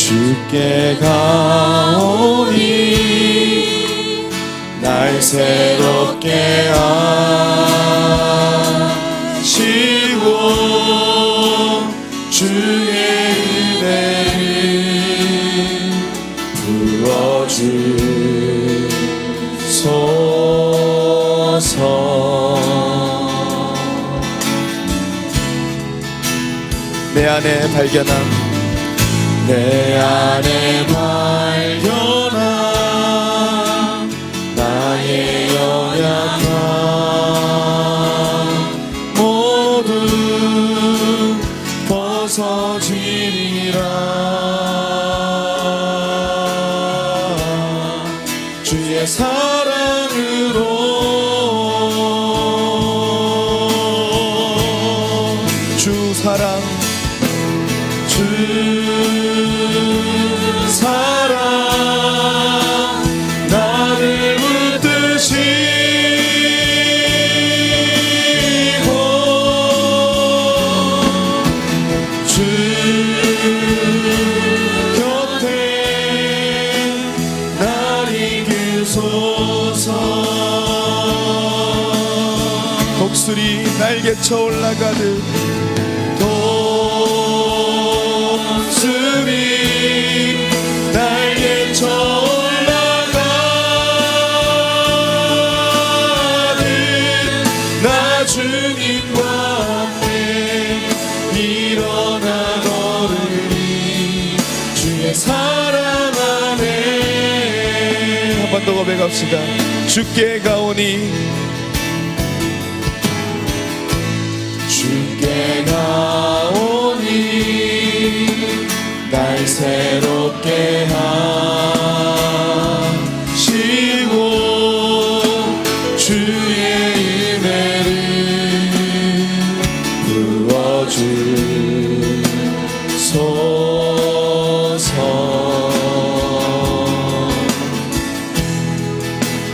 주께 가오니 날 새롭게 하시고 주의 은혜를 부어주소서. 내 안에 발견한 나의 연약함 모두 벗어지리라. 주의 사랑으로 주 사랑 나를 붙드시고 주 곁에 날 이끄소서. 독수리 날개쳐 올라가듯 날개쳐 올라가듯 나 주님과 함께 일어나 걸으리. 주의 사랑 안에 한 번 더 고백합시다. 주께 가오니 주께 가오니 날 새롭게 하시고 주의 은혜를 부어주소서.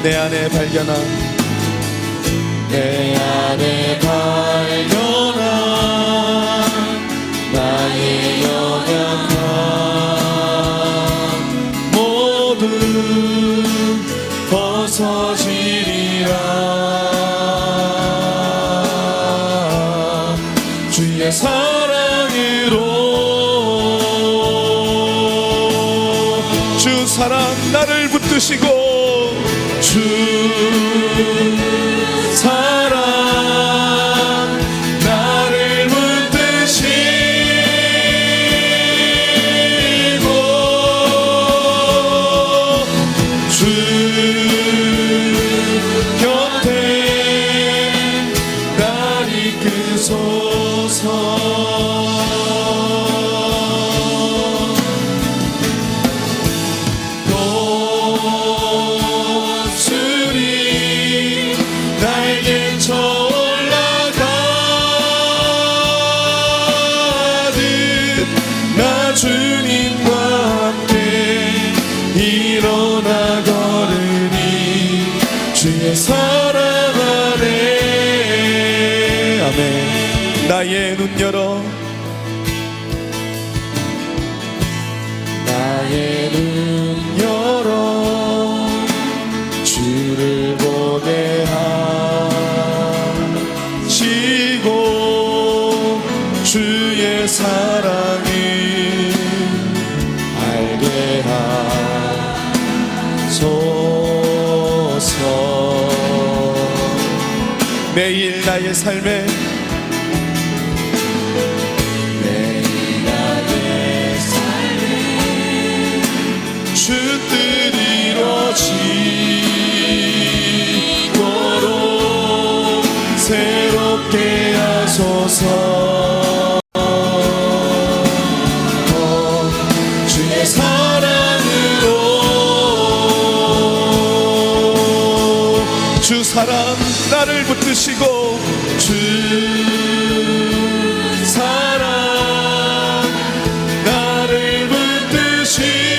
내 안에 발견한 나의 연약함 모두 벗어지리라. 주의 사랑으로 주 사랑 나를 붙드시고 주 사랑 나를 붙드시고 주 곁에 날 이끄소서. 날개쳐 올라가듯 나 주님과 함께 일어나 걸으니 주의 사랑 안에. 아멘. 나의 눈 열어 나의 눈 열어 주를 보게 하시고 주의 사랑을 알게 하소서. 매일 나의 삶에 주 뜻 이루어지도록 새롭게 하소서. 주의 사랑으로 주 사랑 나를 붙드시고 주 사랑 나를 붙드시고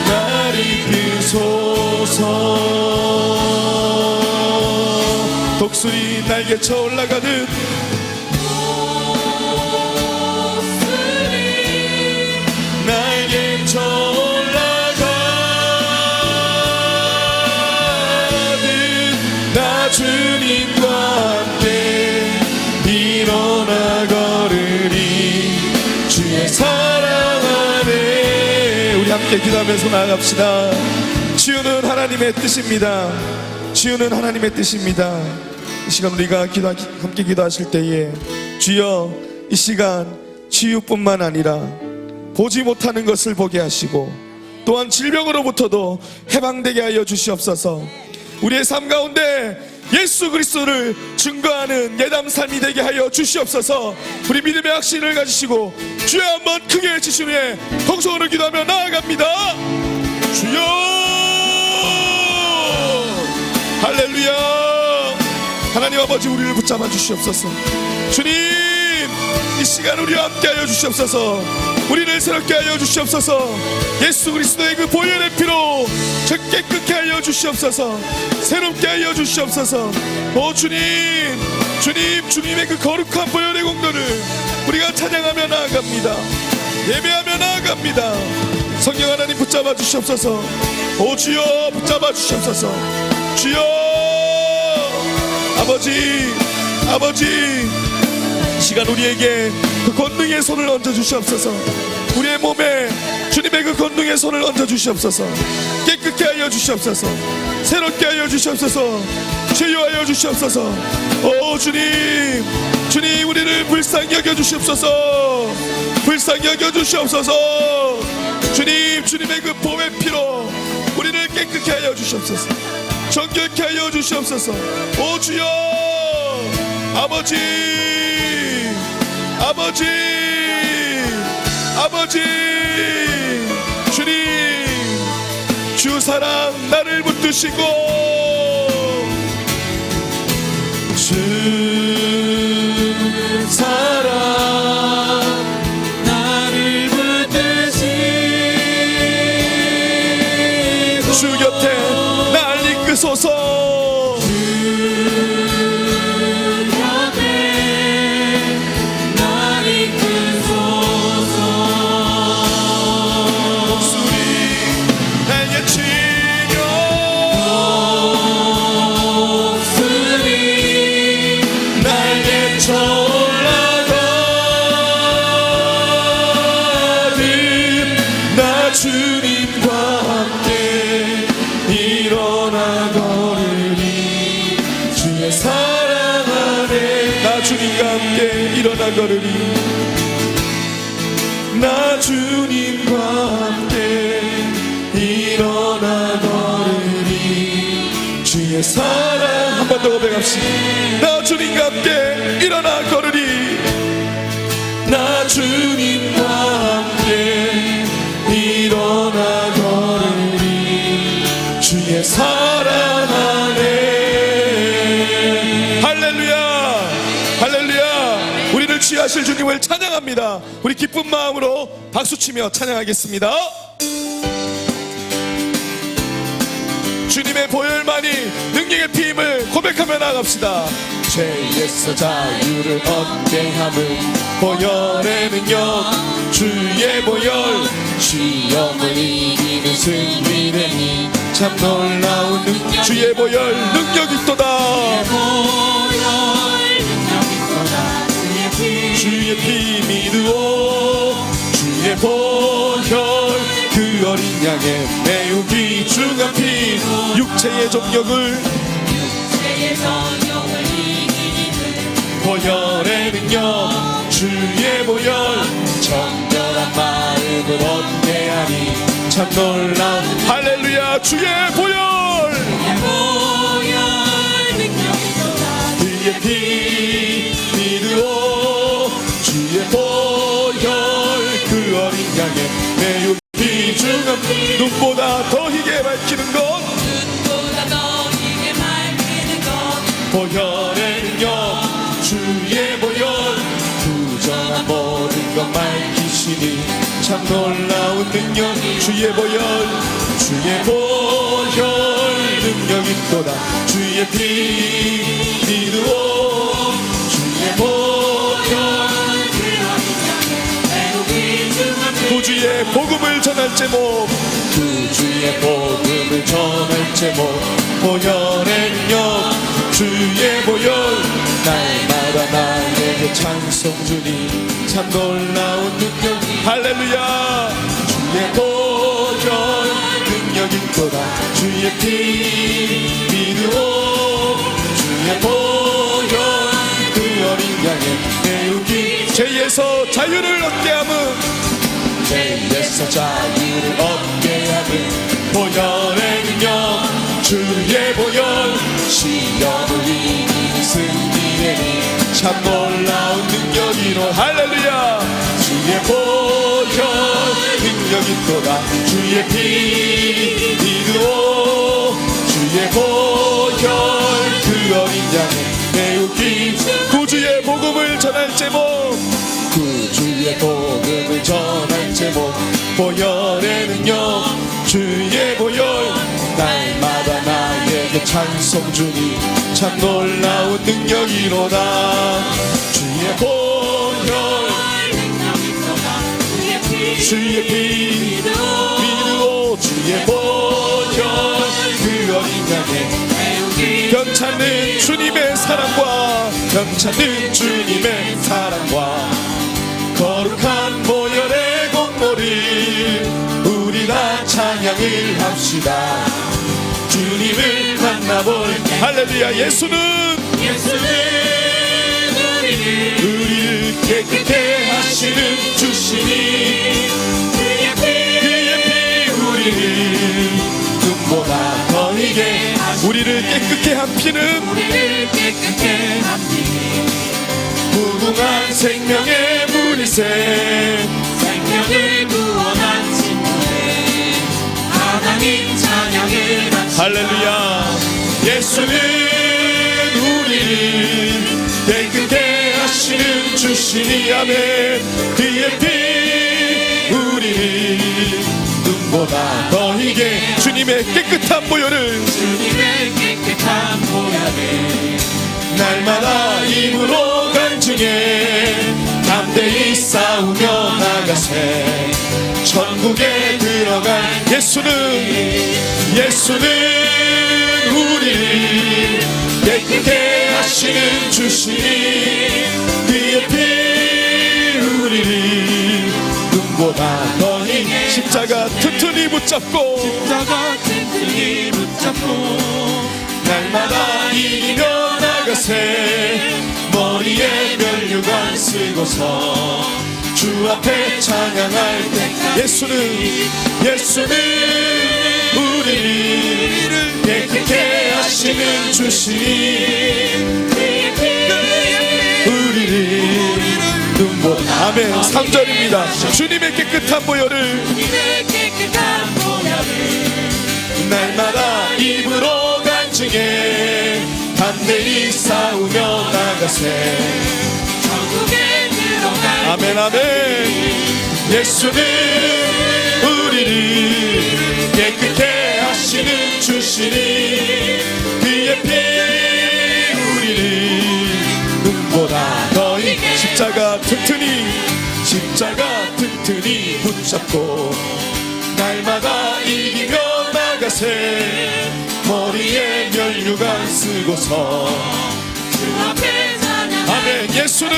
날 이끄소서. 목소리 날개쳐 올라가듯 날개쳐 올라가듯 나 주님과 함께 일어나 걸으리 주의 사랑 안에. 우리 함께 기도하면서 나아갑시다. 치유는 하나님의 뜻입니다. 치유는 하나님의 뜻입니다. 이 시간 우리가 함께 기도하실 때에 주여 이 시간 치유뿐만 아니라 보지 못하는 것을 보게 하시고 또한 질병으로부터도 해방되게 하여 주시옵소서. 우리의 삶 가운데 예수 그리스도를 증거하는 예담 삶이 되게 하여 주시옵소서. 우리 믿음의 확신을 가지시고 주여 한번 크게 외치신 후에 통성으로 기도하며 나아갑니다. 주여 할렐루야. 하나님 아버지 우리를 붙잡아 주시옵소서. 주님 이 시간 우리와 함께 하여 주시옵소서. 우리를 새롭게 하여 주시옵소서. 예수 그리스도의 그 보혈의 피로 깨끗게 하여 주시옵소서. 새롭게 하여 주시옵소서. 오 주님, 주님, 주님의 그 거룩한 보혈의 공로를 우리가 찬양하며 나아갑니다. 예배하며 나아갑니다. 성령 하나님 붙잡아 주시옵소서. 오 주여 붙잡아 주시옵소서. 주여 아버지, 아버지 이 시간 우리에게 그 권능의 손을 얹어 주시옵소서. 우리의 몸에 주님의 그 권능의 손을 얹어 주시옵소서. 깨끗게 하여 주시옵소서. 새롭게 하여 주시옵소서. 치유하여 주시옵소서. 오 주님, 주님 우리를 불쌍히 여겨 주시옵소서. 불쌍히 여겨 주시옵소서. 주님, 주님의 그 보혈 피로 우리를 깨끗게 하여 주시옵소서. 정결케 하여 주시옵소서. 오 주여 아버지, 아버지, 아버지, 주님 주 사랑 나를 붙드시고 주 사랑 나를 붙드시고 주 곁에 날 이끄소서. 주님과 함께 일어나 걸으리 주의 사랑 안에. 나 주님과 함께 일어나 걸으리. 나 주님과 함께 일어나 걸으리 주의 사랑. 한 번 더 고백합시다. 나 주님과 함께 일어나 걸으리. 나 주님과 함께 일어나 걸으리 주의 사랑 안에. 할렐루야, 할렐루야. 우리를 취하실 주님을 찬양합니다. 우리 기쁜 마음으로 박수치며 찬양하겠습니다. 주님의 보혈만이 능력의 피임을 고백하며 나갑시다. 죄에서 자유를 얻게 함은 보혈의 능력 주의 보혈 시험을 이기는 승리되니 참 놀라운 능력. 주의 보혈 능력 있도다. 주의 피 믿으오. 주의 보혈 그 어린 양의 매우 귀중한 피 육체의 정욕을 보혈의 능력 주의 보혈 정결한 마음을 얻게 하니 참 놀라운. 할렐루야. 주의 보혈 그의 피 믿으오. 주의 보혈 그 어린 양의 매우 귀중한 눈보다 더 희게 밝히는 것 보혈의 능력 주의 보혈 부정한 모든 것 밝히시니 참 놀라운 능력. 주의 보혈 주의 보혈 능력 있도다. 주의 피 믿으오 주의 보혈 구주의 복음을 전할 제목 구주의 복음을 전할 제목 보혈의 능력 주의 보혈 날마다 나에게 찬송 주니 참 놀라운 능력 할렐루야 주의 보혈 능력 있도다 주의 피 믿으오 주의 보혈 그 어린 양의 배우기 죄에서 자유를 얻게 함은 죄에서 자유를 얻게 함은 보혈의 능력 주의 보혈 시험을 이기는 승리의 참 놀라운 능력이로 할렐루야 주의 보혈 능력 있도다 주의 피 믿으오 주의 보혈 그 어린 양의 배우기 구주의 복음을 전할 제목 구주의 복음을 전할 제목 보혈의 능력 주의 보혈 날마다 나에게 찬송 주니 참 놀라운 능력이로다 주의 보혈 주의 피 믿으오 주의 보혈 그 어린 양의 병찾는 주님의 사랑과 병찾는 주님의 사랑과 거룩한 보혈의 공로를 우리 다 찬양을 합시다 주님을 만나볼 때 할렐루야 예수는 우리를 깨끗게 하시는 주시니 그의 피 우리를 눈보다 더 이게 우리를 깨끗게 한 피는 무궁한 생명의 물이새 생명을 구원한 친구의 하나님 찬양을 합시다 할렐루야 예수는 우리를 깨끗게 하시는 주시니 아멘 그의 피 우리를 눈보다 더 이게 주님의 깨끗한 보혈을 날마다 입으로 간증해 담대히 싸우며 나가세 천국에 들어갈 예수는 우리를 깨끗게 하시는 주시니 그의 피 우리를 눈보다 더히 십자가 튼튼히 붙잡고 날마다 이기며 나가세 머리에 면류관 쓰고서 주 앞에 찬양할 때 예수는 우리를 깨끗게 하시는 주시니 우리를 눈보다 아멘 3절입니다 주님의 깨끗한 보혈을 날마다 입으로 간증해 담대히 싸우며 나가세 아멘 예수는 우리를 깨끗게 하시는 주시니 그의 피 우리를 눈보다 더히 십자가 튼튼히 붙잡고 날마다 이기며 나가세 머리에 면류관 쓰고서 아멘 예수는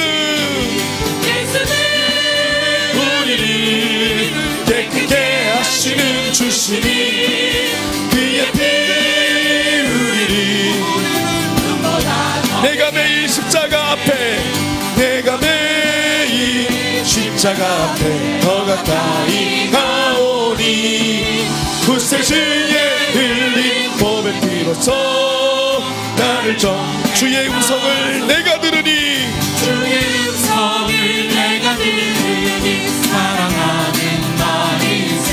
우리를 깨끗게 하시는 주시니 그의 피 우리를 내가 매일 십자가 앞에 더 가까이 가오니 구세주의 흘린 보배 피로써 나를 주의 음성을 내가 들으니 사랑하는 나이세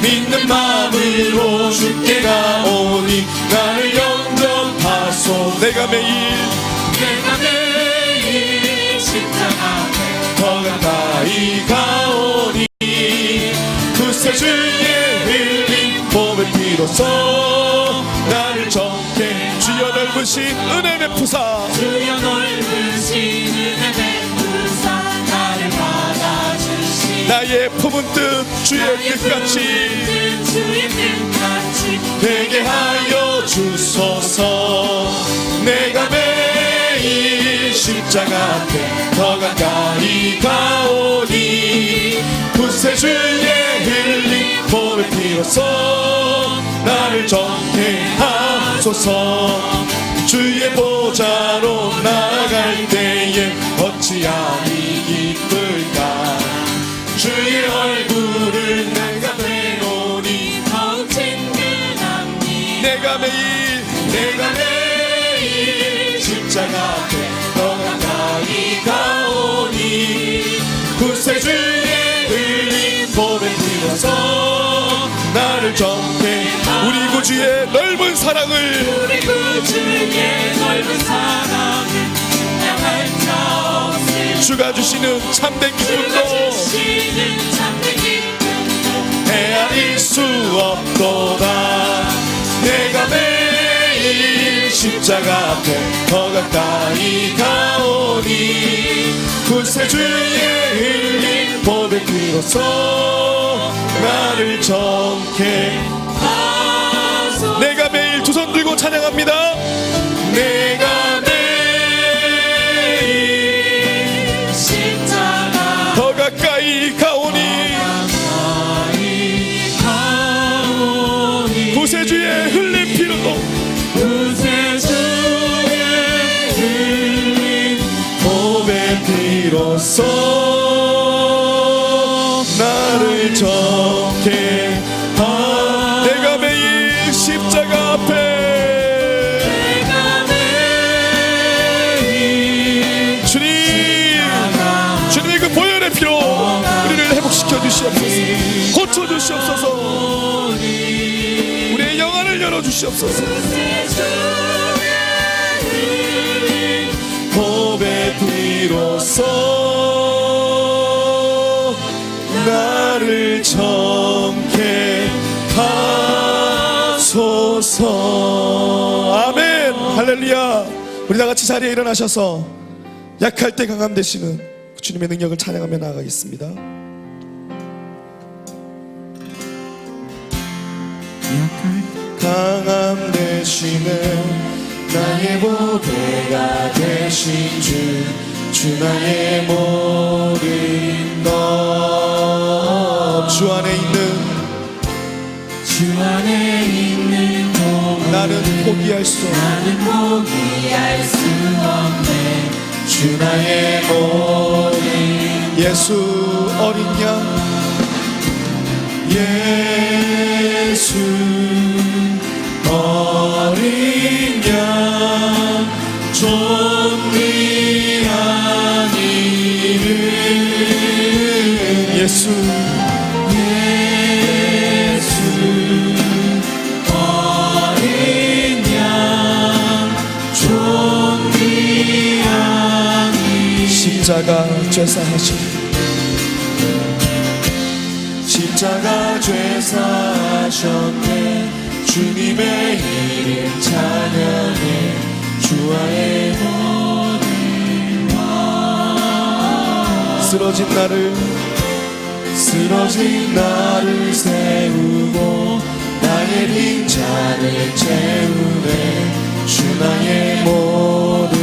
믿는 마음으로 주께 가오니 나를 영접하소 내가 매일 십자가 앞에 더 가까이 가오니 구세주의 흘린 보배 피로써 나를 정케 주여 넓은 넓으신 은혜 베푸사 주여 넓으신 은혜 베푸사 나를 받아주시 나의 품은 뜻 주의 뜻같이 주의 뜻같이 되게 하여 주소서. 내가 매일 십자가 앞에 더 가까이 가오니 구세주의 흘린 보혈 피로써 나를 정케 하소서. 주의 보좌로 나아갈 때에 어찌하니 기쁠까. 주의 얼굴을 내가 배우니 더욱 친근함이 내가 매일 십자가 앞에 더 가까이 가오니 구세주의 흘린 보혈 피로써 나를 정케. 우리 구주의 넓은 사랑을 우리 구주의 넓은 사랑을 양할 자 없을 주가 주시는 참된 기쁨도 주시는 참된 기쁨도 헤아릴 수 없도다. 내가 매일 십자가 앞에 더 가까이 가오니 구세주의 흘린 보혈 피로써 나를 정케. 하소서. 내가 매일 두 손 들고 찬양합니다. 내가 매일 십자가 더 가까이 가오니 가오니 구세주의 흘린 피로도 구세주의 흘린 보혈 피로써 나를 정케 하. 내가 매일 십자가 앞에 내가 매일 주님의 그 보혈의 피로 우리를 회복시켜 주시옵소서. 고쳐 주시옵소서. 우리의 영안을 열어 주시옵소서. 보혈의 피로써 나를 정케 하소서. 아멘. 할렐루야. 우리 다 같이 자리에 일어나셔서 약할 때 강함 되시는 주님의 능력을 찬양하며 나아가겠습니다. 강함 되시는 나의 보배가 되신 주 나의 모든 것. 주 안에 있는 나는 포기할 수 없네. 주 나의 모든 예수 어린 양 예수 어린 양 존귀한 이름 예수 어린 양 존귀한 이름. 십자가 죄사하신 십자가 죄사하셨네. 주님의 이름 찬양해 주와의 모든 것. 쓰러진 나를 세우고 나의 빈잔을 채우네. 주 나의 모든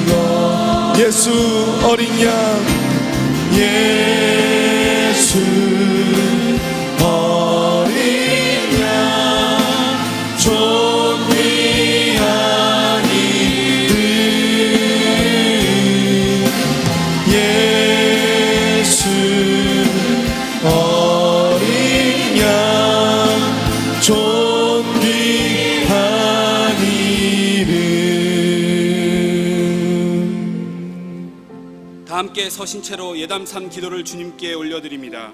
것. 예수 어린 양 예수 어린 양 존귀한 이름 예수 어린 양 존귀한 이름. 다 함께 서신 채로 예담3 기도를 주님께 올려드립니다.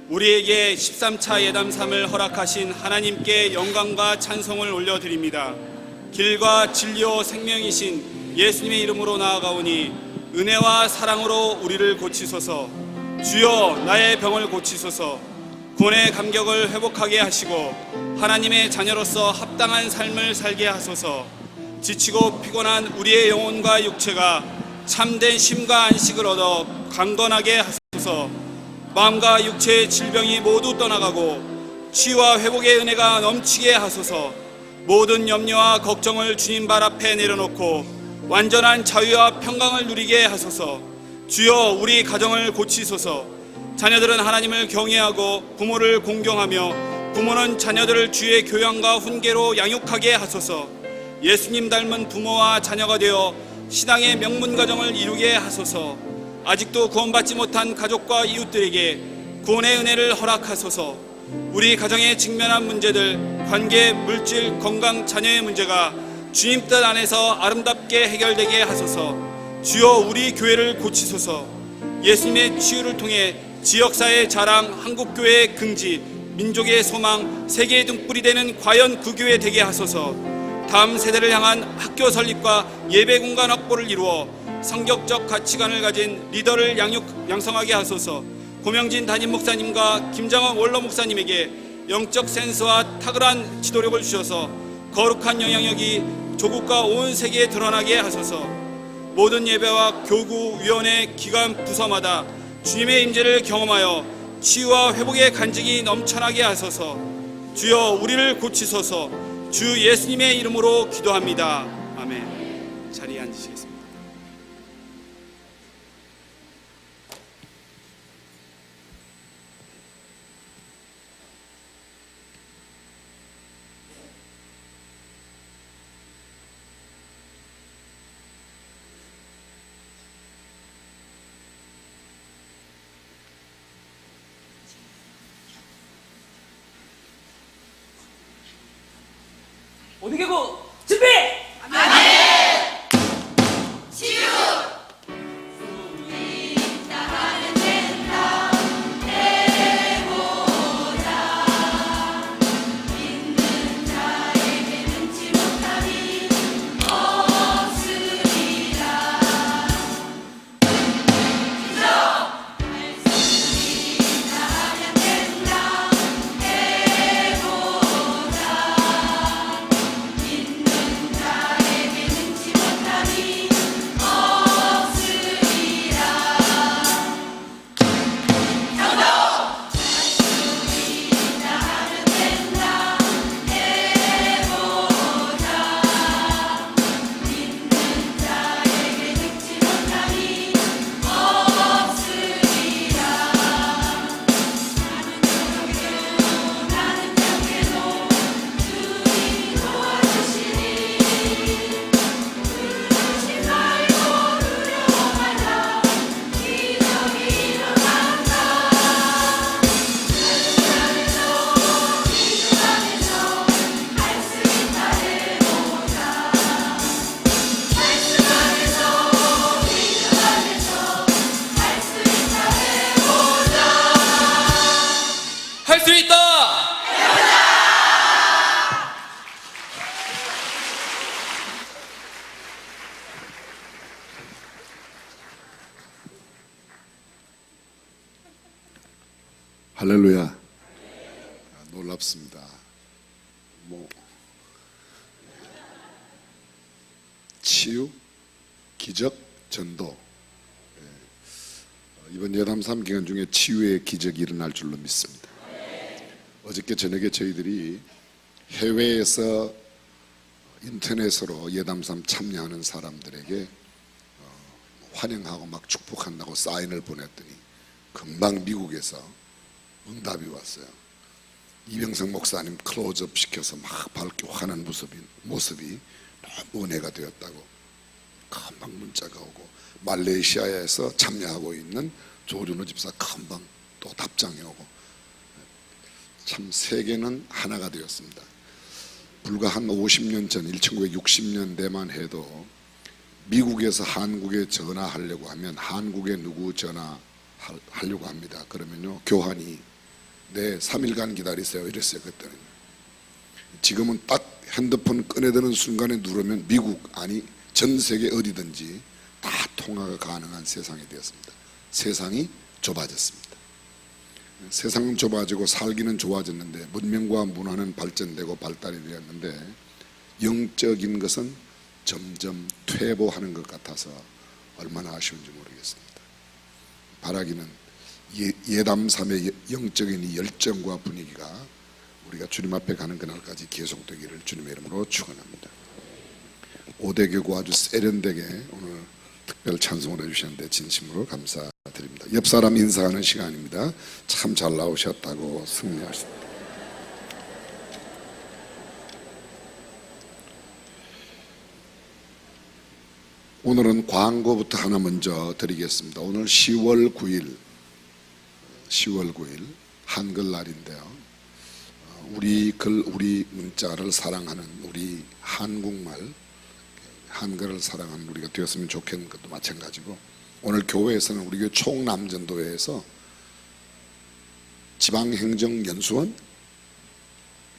우리에게 13차 예담3을 허락하신 하나님께 영광과 찬송을 올려드립니다. 길과 진리요 생명이신 예수님의 이름으로 나아가오니 은혜와 사랑으로 우리를 고치소서. 주여 나의 병을 고치소서. 구원의 감격을 회복하게 하시고 하나님의 자녀로서 합당한 삶을 살게 하소서. 지치고 피곤한 우리의 영혼과 육체가 참된 쉼과 안식을 얻어 강건하게 하소서. 마음과 육체의 질병이 모두 떠나가고 치유와 회복의 은혜가 넘치게 하소서. 모든 염려와 걱정을 주님 발 앞에 내려놓고 완전한 자유와 평강을 누리게 하소서. 주여, 우리 가정을 고치소서. 자녀들은 하나님을 경외하고 부모를 공경하며 부모는 자녀들을 주의 교양과 훈계로 양육하게 하소서. 예수님 닮은 부모와 자녀가 되어 신앙의 명문가정을 이루게 하소서. 아직도 구원받지 못한 가족과 이웃들에게 구원의 은혜를 허락하소서. 우리 가정에 직면한 문제들, 관계, 물질, 건강, 자녀의 문제가 주님 뜻 안에서 아름답게 해결되게 하소서. 주여, 우리 교회를 고치소서. 예수님의 치유를 통해 지역사회의 자랑, 한국교회의 긍지, 민족의 소망, 세계의 등불이 되는 과연 그 교회 되게 하소서. 다음 세대를 향한 학교 설립과 예배 공간 확보를 이루어 성격적 가치관을 가진 리더를 양성하게 하소서. 고명진 담임 목사님과 김장원 원로 목사님에게 영적 센스와 탁월한 지도력을 주셔서 거룩한 영향력이 조국과 온 세계에 드러나게 하소서. 모든 예배와 교구, 위원회, 기관, 부서마다 주님의 임재를 경험하여 치유와 회복의 간증이 넘쳐나게 하소서. 주여, 우리를 고치소서. 주 예수님의 이름으로 기도합니다. 아멘. 자리에 앉으시겠습니다. 어디 계고 준비! 할 수 있다! 할렐루야. 놀랍습니다. 치유, 기적, 전도. 이번 예담3 기간 중에 치유의 기적이 일어날 줄로 믿습니다. 어저께 저녁에 저희들이 해외에서 인터넷으로 예담3 참여하는 사람들에게 환영하고 막 축복한다고 사인을 보냈더니 금방 미국에서 응답이 왔어요. 이병성 목사님 클로즈업 시켜서 막 밝게 화난 모습이 너무 은혜가 되었다고 금방 문자가 오고, 말레이시아에서 참여하고 있는 조준호 집사 금방 또 답장이 오고, 참 세계는 하나가 되었습니다. 불과 한 50년 전 1960년대만 해도 미국에서 한국에 전화하려고 하면 한국에 누구 전화하려고 합니다. 그러면요, 교환이 네 3일간 기다리세요 이랬어요. 그때는. 지금은 딱 핸드폰 꺼내드는 순간에 누르면 미국 아니 전 세계 어디든지 다 통화가 가능한 세상이 되었습니다. 세상이 좁아졌습니다. 세상은 좁아지고 살기는 좋아졌는데 문명과 문화는 발전되고 발달이 되었는데 영적인 것은 점점 퇴보하는 것 같아서 얼마나 아쉬운지 모르겠습니다. 바라기는 예담삼의 영적인 이 열정과 분위기가 우리가 주님 앞에 가는 그날까지 계속되기를 주님의 이름으로 축원합니다. 오대교구 아주 세련되게 오늘 특별 찬송을 해주셨는데 진심으로 감사드립니다. 옆 사람 인사하는 시간입니다. 참 잘 나오셨다고 승리하십니다. 오늘은 광고부터 하나 먼저 드리겠습니다. 오늘 10월 9일 한글날인데요. 우리 글, 우리 문자를 사랑하는 우리 한국말, 한글을 사랑하는 우리가 되었으면 좋겠는 것도 마찬가지고, 오늘 교회에서는 우리 교회 총남전도회에서 지방행정연수원,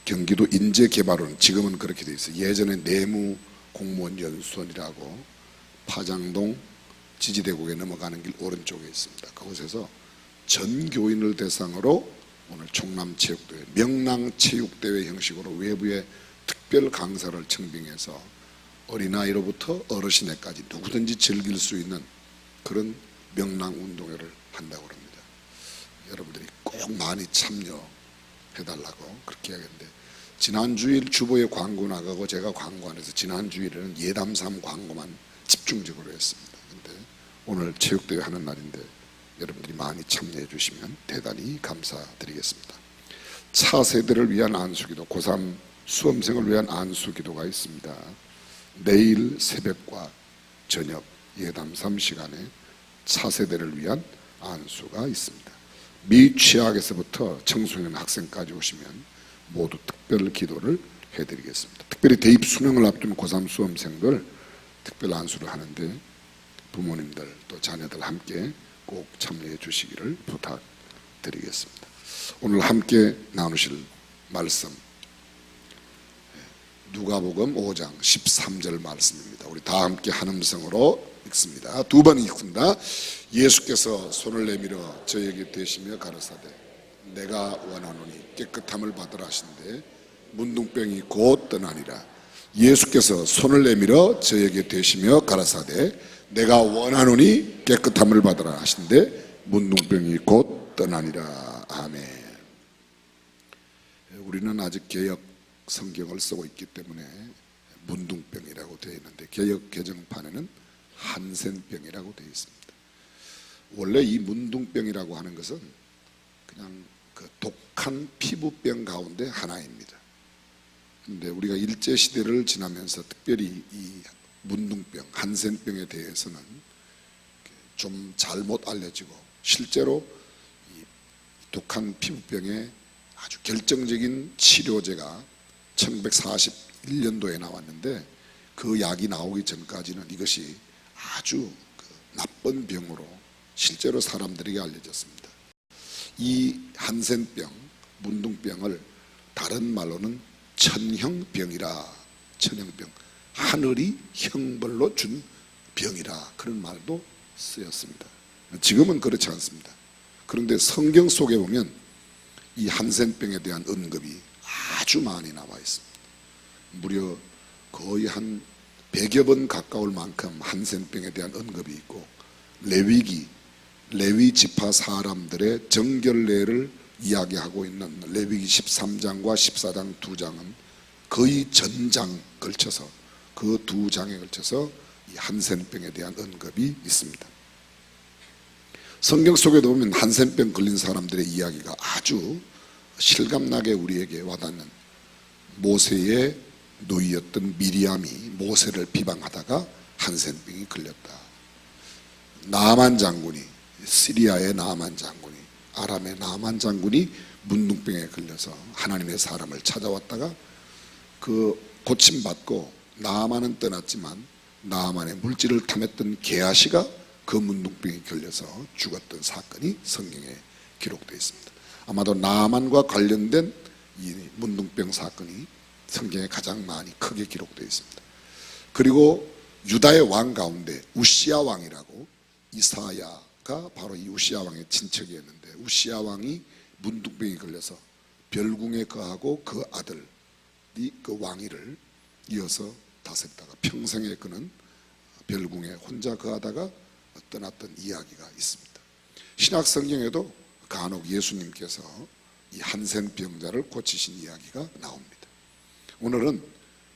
경기도 인재개발원, 지금은 그렇게 돼 있어요. 예전에 내무공무원연수원이라고 파장동 지지대국에 넘어가는 길 오른쪽에 있습니다. 그곳에서 전 교인을 대상으로 오늘 총남체육대회, 명랑체육대회 형식으로 외부의 특별 강사를 청빙해서 어린아이로부터 어르신에까지 누구든지 즐길 수 있는 그런 명랑운동회를 한다고 합니다. 여러분들이 꼭 많이 참여해달라고 그렇게 해야겠는데, 지난 주일 주보에 광고 나가고 제가 광고 안 해서 지난 주일에는 예담삼 광고만 집중적으로 했습니다. 근데 오늘 체육대회 하는 날인데 여러분들이 많이 참여해 주시면 대단히 감사드리겠습니다. 차세대를 위한 안수기도, 고3 수험생을 위한 안수기도가 있습니다. 내일 새벽과 저녁 예담삼 시간에 차세대를 위한 안수가 있습니다. 미취학에서부터 청소년 학생까지 오시면 모두 특별 기도를 해드리겠습니다. 특별히 대입 수능을 앞둔 고3 수험생들 특별 안수를 하는데 부모님들 또 자녀들 함께 꼭 참여해 주시기를 부탁드리겠습니다. 오늘 함께 나누실 말씀 누가복음 5장 13절 말씀입니다. 우리 다 함께 한 음성으로 읽습니다. 두 번 읽습니다. 예수께서 손을 내밀어 저에게 대시며 가라사대 내가 원하노니 깨끗함을 받으라 하신대 문둥병이 곧 떠나니라. 예수께서 손을 내밀어 저에게 대시며 가라사대 내가 원하노니 깨끗함을 받으라 하신대 문둥병이 곧 떠나니라. 아멘. 우리는 아직 개역 성경을 쓰고 있기 때문에 문둥병이라고 되어 있는데 개역 개정판에는 한센병이라고 되어 있습니다. 원래 이 문둥병이라고 하는 것은 그냥 그 독한 피부병 가운데 하나입니다. 그런데 우리가 일제시대를 지나면서 특별히 이 문둥병, 한센병에 대해서는 좀 잘못 알려지고 실제로 이 독한 피부병의 아주 결정적인 치료제가 1941년도에 나왔는데 그 약이 나오기 전까지는 이것이 아주 나쁜 병으로 실제로 사람들에게 알려졌습니다. 이 한센병, 문둥병을 다른 말로는 천형병이라, 천형병, 하늘이 형벌로 준 병이라 그런 말도 쓰였습니다. 지금은 그렇지 않습니다. 그런데 성경 속에 보면 이 한센병에 대한 언급이 아주 많이 나와 있습니다. 무려 거의 한 100여 번 가까울 만큼 한센병에 대한 언급이 있고 레위 지파 사람들의 정결례를 이야기하고 있는 레위기 13장과 14장 두 장은 거의 전장 걸쳐서 그 두 장에 걸쳐서 이 한센병에 대한 언급이 있습니다. 성경 속에도 보면 한센병 걸린 사람들의 이야기가 아주 실감나게 우리에게 와닿는, 모세의 노이였던 미리암이 모세를 비방하다가 한센병이 걸렸다. 나만 장군이, 시리아의 나만 장군이, 아람의 나만 장군이 문둥병에 걸려서 하나님의 사람을 찾아왔다가 그 고침받고 나만은 떠났지만 나만의 물질을 탐했던 게하시가 그 문둥병에 걸려서 죽었던 사건이 성경에 기록되어 있습니다. 아마도 나만과 관련된 이 문둥병 사건이 성경에 가장 많이 크게 기록되어 있습니다. 그리고 유다의 왕 가운데 우시야 왕이라고, 이사야가 바로 이 우시야 왕의 친척이었는데 우시야 왕이 문둥병에 걸려서 별궁에 거하고 그 아들이 그 왕위를 이어서 다스리다가 평생에 그는 별궁에 혼자 거하다가 떠났던 이야기가 있습니다. 신약 성경에도 간혹 예수님께서 이 한센병자를 고치신 이야기가 나옵니다. 오늘은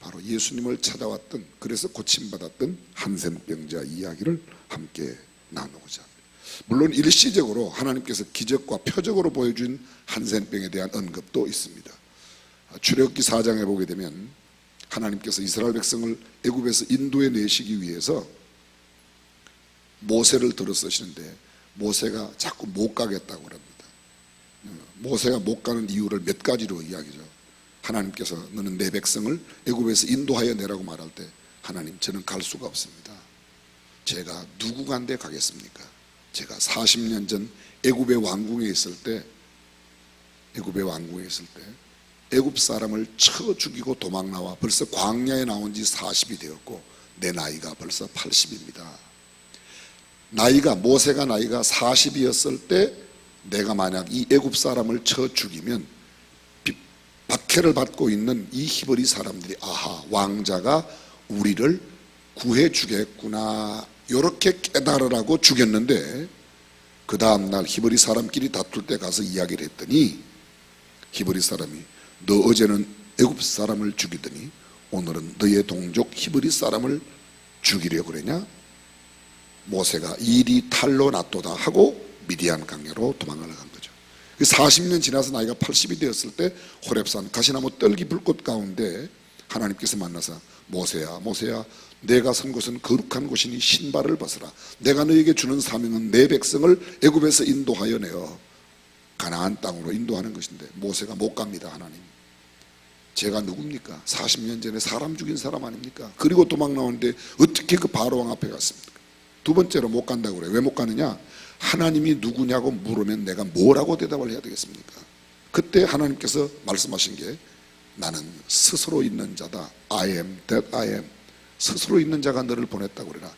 바로 예수님을 찾아왔던, 그래서 고침받았던 한센병자 이야기를 함께 나누고자 합니다. 물론 일시적으로 하나님께서 기적과 표적으로 보여준 한센병에 대한 언급도 있습니다. 출애굽기 4장에 보게 되면 하나님께서 이스라엘 백성을 애굽에서 인도해 내시기 위해서 모세를 들어 쓰시는데 모세가 자꾸 못 가겠다고 합니다. 모세가 못 가는 이유를 몇 가지로 이야기죠. 하나님께서 너는 내 백성을 애굽에서 인도하여 내라고 말할 때 하나님, 저는 갈 수가 없습니다. 제가 누구 간데 가겠습니까? 제가 40년 전 애굽의 왕궁에 있을 때 애굽 사람을 쳐 죽이고 도망 나와 벌써 광야에 나온 지 40이 되었고 내 나이가 벌써 80입니다. 모세가 나이가 40이었을 때 내가 만약 이 애굽 사람을 쳐 죽이면 박해를 받고 있는 이 히브리 사람들이 아하, 왕자가 우리를 구해 주겠구나, 이렇게 깨달으라고 죽였는데, 그 다음날 히브리 사람끼리 다툴 때 가서 이야기를 했더니 히브리 사람이 너 어제는 애굽 사람을 죽이더니 오늘은 너의 동족 히브리 사람을 죽이려고 그러냐? 모세가 일이 탈로 났도다 하고 미디안 강야로 도망을 간 거죠. 40년 지나서 나이가 80이 되었을 때 호렙산 가시나무 떨기 불꽃 가운데 하나님께서 만나서 모세야, 내가 선 곳은 거룩한 곳이니 신발을 벗어라. 내가 너에게 주는 사명은 내 백성을 애굽에서 인도하여 내어 가나안 땅으로 인도하는 것인데 모세가 못 갑니다. 하나님, 제가 누굽니까? 40년 전에 사람 죽인 사람 아닙니까? 그리고 도망 나오는데 어떻게 그 바로왕 앞에 갔습니까? 두 번째로 못 간다고 그래요. 왜 못 가느냐? 하나님이 누구냐고 물으면 내가 뭐라고 대답을 해야 되겠습니까? 그때 하나님께서 말씀하신 게 나는 스스로 있는 자다. I am that I am. 스스로 있는 자가 너를 보냈다고 그래라.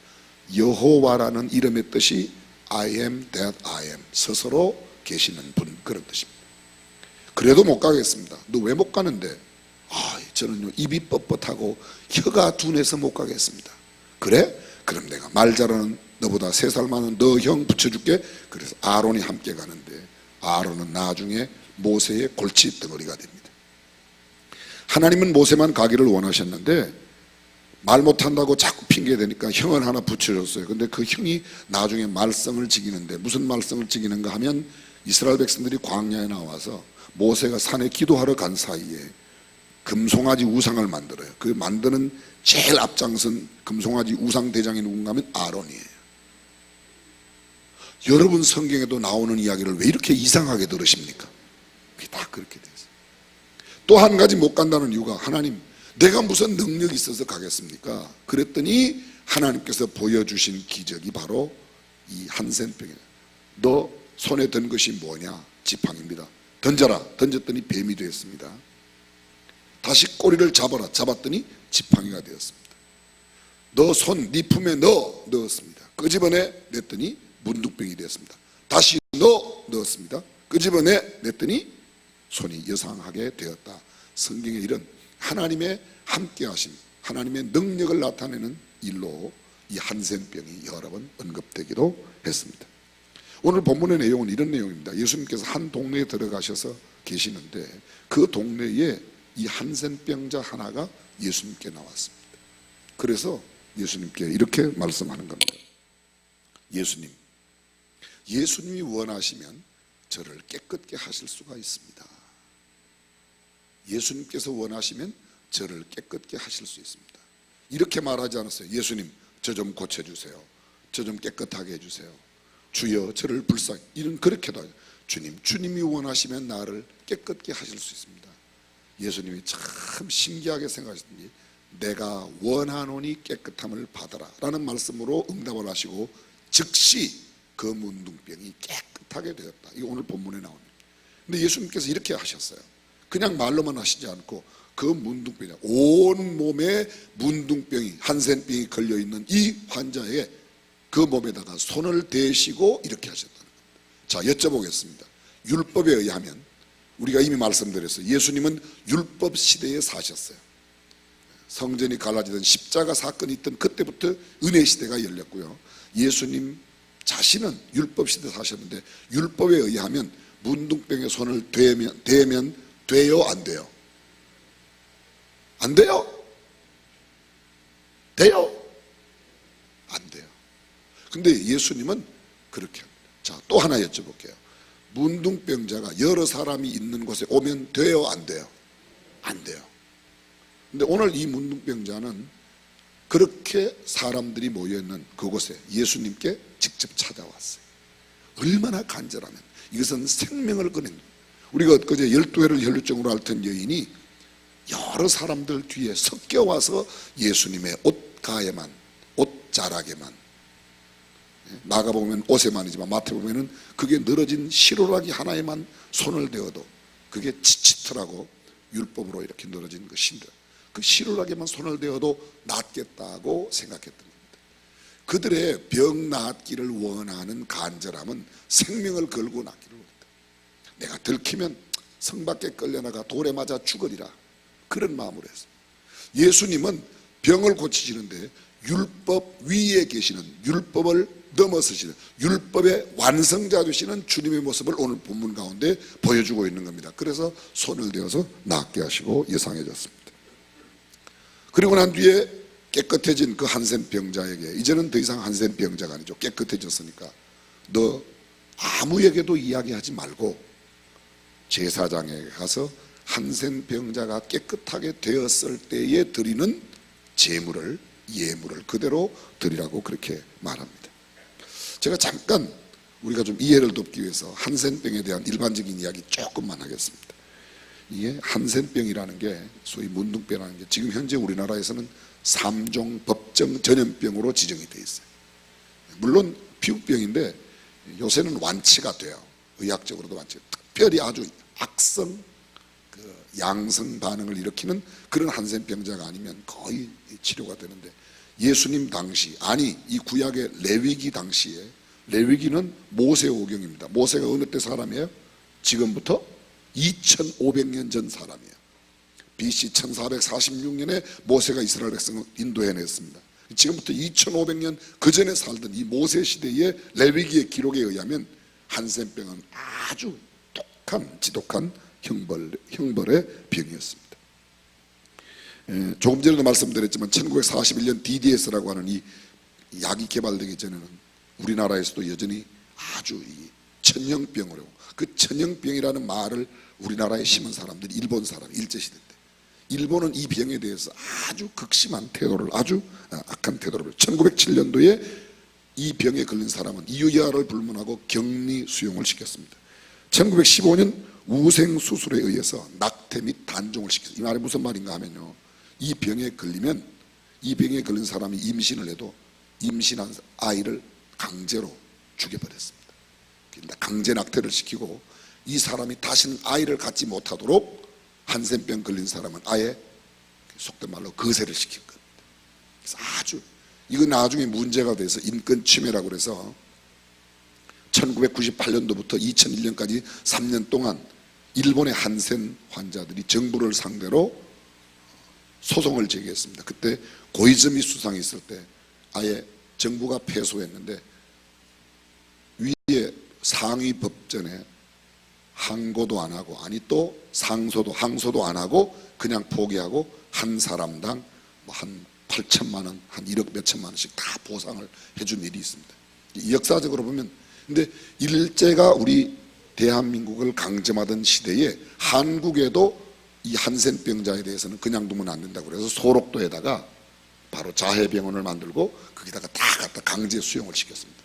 여호와라는 이름의 뜻이 I am that I am. 스스로 계시는 분, 그런 뜻입니다. 그래도 못 가겠습니다. 너 왜 못 가는데? 저는요 입이 뻣뻣하고 혀가 둔해서 못 가겠습니다. 그래? 그럼 내가 말 잘하는 너보다 3살 많은 너 형 붙여줄게. 그래서 아론이 함께 가는데 아론은 나중에 모세의 골치 덩어리가 됩니다. 하나님은 모세만 가기를 원하셨는데 말 못한다고 자꾸 핑계대니까 형을 하나 붙여줬어요. 근데 그 형이 나중에 말썽을 지기는데, 무슨 말썽을 지기는가 하면 이스라엘 백성들이 광야에 나와서 모세가 산에 기도하러 간 사이에 금송아지 우상을 만들어요. 그 만드는 제일 앞장선 금송아지 우상 대장이 누군가 하면 아론이에요. 여러분 성경에도 나오는 이야기를 왜 이렇게 이상하게 들으십니까? 그게 다 그렇게 돼요. 또 한 가지 못 간다는 이유가, 하나님, 내가 무슨 능력이 있어서 가겠습니까? 그랬더니 하나님께서 보여주신 기적이 바로 이 한센병이에요. 너 손에 든 것이 뭐냐? 지팡이입니다. 던져라. 던졌더니 뱀이 되었습니다. 다시 꼬리를 잡아라. 잡았더니 지팡이가 되었습니다. 너 손, 네 품에 넣었습니다. 끄집어내 냈더니 문둥병이 되었습니다. 다시 넣었습니다. 끄집어내 냈더니 손이 여상하게 되었다. 성경에 이런 하나님의 함께하심, 하나님의 능력을 나타내는 일로 이 한센병이 여러 번 언급되기도 했습니다. 오늘 본문의 내용은 이런 내용입니다. 예수님께서 한 동네에 들어가셔서 계시는데 그 동네에 이 한센병자 하나가 예수님께 나왔습니다. 그래서 예수님께 이렇게 말씀하는 겁니다. 예수님이 원하시면 저를 깨끗게 하실 수가 있습니다. 예수님께서 원하시면 저를 깨끗게 하실 수 있습니다. 이렇게 말하지 않았어요. 예수님, 저 좀 고쳐주세요. 저 좀 깨끗하게 해주세요. 주여, 저를 불쌍히. 이런 그렇게도 하죠. 주님이 원하시면 나를 깨끗게 하실 수 있습니다. 예수님이 참 신기하게 생각하시더니 내가 원하노니 깨끗함을 받아라 라는 말씀으로 응답을 하시고 즉시 그 문둥병이 깨끗하게 되었다. 이거 오늘 본문에 나옵니다. 근데 예수님께서 이렇게 하셨어요. 그냥 말로만 하시지 않고 그 문둥병이, 온 몸에 문둥병이, 한센병이 걸려있는 이 환자의 그 몸에다가 손을 대시고 이렇게 하셨다는 겁니다. 자, 여쭤보겠습니다. 율법에 의하면, 우리가 이미 말씀드렸어요. 예수님은 율법 시대에 사셨어요. 성전이 갈라지던 십자가 사건이 있던 그때부터 은혜 시대가 열렸고요. 예수님 자신은 율법 시대 사셨는데 율법에 의하면 문둥병의 손을 대면 돼요, 안 돼요? 안 돼요? 돼요? 안 돼요. 근데 예수님은 그렇게 합니다. 자, 또 하나 여쭤볼게요. 문둥병자가 여러 사람이 있는 곳에 오면 돼요, 안 돼요? 안 돼요. 근데 오늘 이 문둥병자는 그렇게 사람들이 모여있는 그곳에 예수님께 직접 찾아왔어요. 얼마나 간절하면 이것은 생명을 꺼낸, 우리가 엊그제 12회를 혈루증으로 앓던 여인이 여러 사람들 뒤에 섞여와서 예수님의 옷가에만, 옷자락에만, 나가보면 옷에만이지만 마태복음에는 그게 늘어진 시로라기 하나에만 손을 대어도 그게 지치더라고, 율법으로 이렇게 늘어진 것인데 그 시로라기만 손을 대어도 낫겠다고 생각했던 겁니다. 그들의 병 낫기를 원하는 간절함은 생명을 걸고 낫기를 원했다. 내가 들키면 성 밖에 끌려나가 돌에 맞아 죽으리라, 그런 마음으로 했어요. 예수님은 병을 고치시는데 율법 위에 계시는, 율법을 넘어서시는, 율법의 완성자 되시는 주님의 모습을 오늘 본문 가운데 보여주고 있는 겁니다. 그래서 손을 대어서 낫게 하시고 예상해졌습니다. 그리고 난 뒤에 깨끗해진 그 한센 병자에게, 이제는 더 이상 한센 병자가 아니죠, 깨끗해졌으니까 너 아무에게도 이야기하지 말고 제사장에게 가서 한센 병자가 깨끗하게 되었을 때에 드리는 제물을, 예물을 그대로 드리라고 그렇게 말합니다. 제가 잠깐 우리가 좀 이해를 돕기 위해서 한센병에 대한 일반적인 이야기 조금만 하겠습니다. 이게 한센병이라는 게, 소위 문둥병이라는 게 지금 현재 우리나라에서는 3종 법정 전염병으로 지정이 되어 있어요. 물론 피부병인데 요새는 완치가 돼요. 의학적으로도 완치. 특별히 아주 악성 그 양성 반응을 일으키는 그런 한센병자가 아니면 거의 치료가 되는데, 예수님 당시, 아니 이 구약의 레위기 당시에, 레위기는 모세오경입니다. 모세가 어느 때 사람이에요? 지금부터 2500년 전 사람이에요. BC 1446년에 모세가 이스라엘 백성을 인도해냈습니다. 지금부터 2500년 그 전에 살던 이 모세 시대의 레위기의 기록에 의하면 한센병은 아주 지독한 형벌의 병이었습니다. 조금 전에도 말씀드렸지만 1941년 DDS라고 하는 이 약이 개발되기 전에는 우리나라에서도 여전히 아주 이 천형병으로, 그 천형병이라는 말을 우리나라에 심은 사람들이 일본 사람, 일제시대 때 일본은 이 병에 대해서 아주 극심한 태도를, 아주 악한 태도를, 1907년도에 이 병에 걸린 사람은 이유야를 불문하고 격리 수용을 시켰습니다. 1915년 우생수술에 의해서 낙태 및 단종을 시켰어요. 이 말이 무슨 말인가 하면요, 이 병에 걸리면, 이 병에 걸린 사람이 임신을 해도 임신한 아이를 강제로 죽여버렸습니다. 강제 낙태를 시키고 이 사람이 다시는 아이를 갖지 못하도록 한센병 걸린 사람은 아예 속된 말로 거세를 시킨 겁니다. 그래서 아주 이거 나중에 문제가 돼서 인권 침해라고 그래서 1998년도부터 2001년까지 3년 동안 일본의 한센 환자들이 정부를 상대로 소송을 제기했습니다. 그때 고이즈미 수상이 있을 때 아예 정부가 패소했는데 위에 상위 법전에 항고도 안 하고, 아니 또 항소도 안 하고 그냥 포기하고 한 사람당 한 8천만 원, 한 1억 몇천만 원씩 다 보상을 해준 일이 있습니다. 역사적으로 보면, 근데 일제가 우리 대한민국을 강점하던 시대에 한국에도 이 한센병자에 대해서는 그냥 두면 안 된다고 그래서 소록도에다가 바로 자해병원을 만들고 거기다가 다 갖다 강제 수용을 시켰습니다.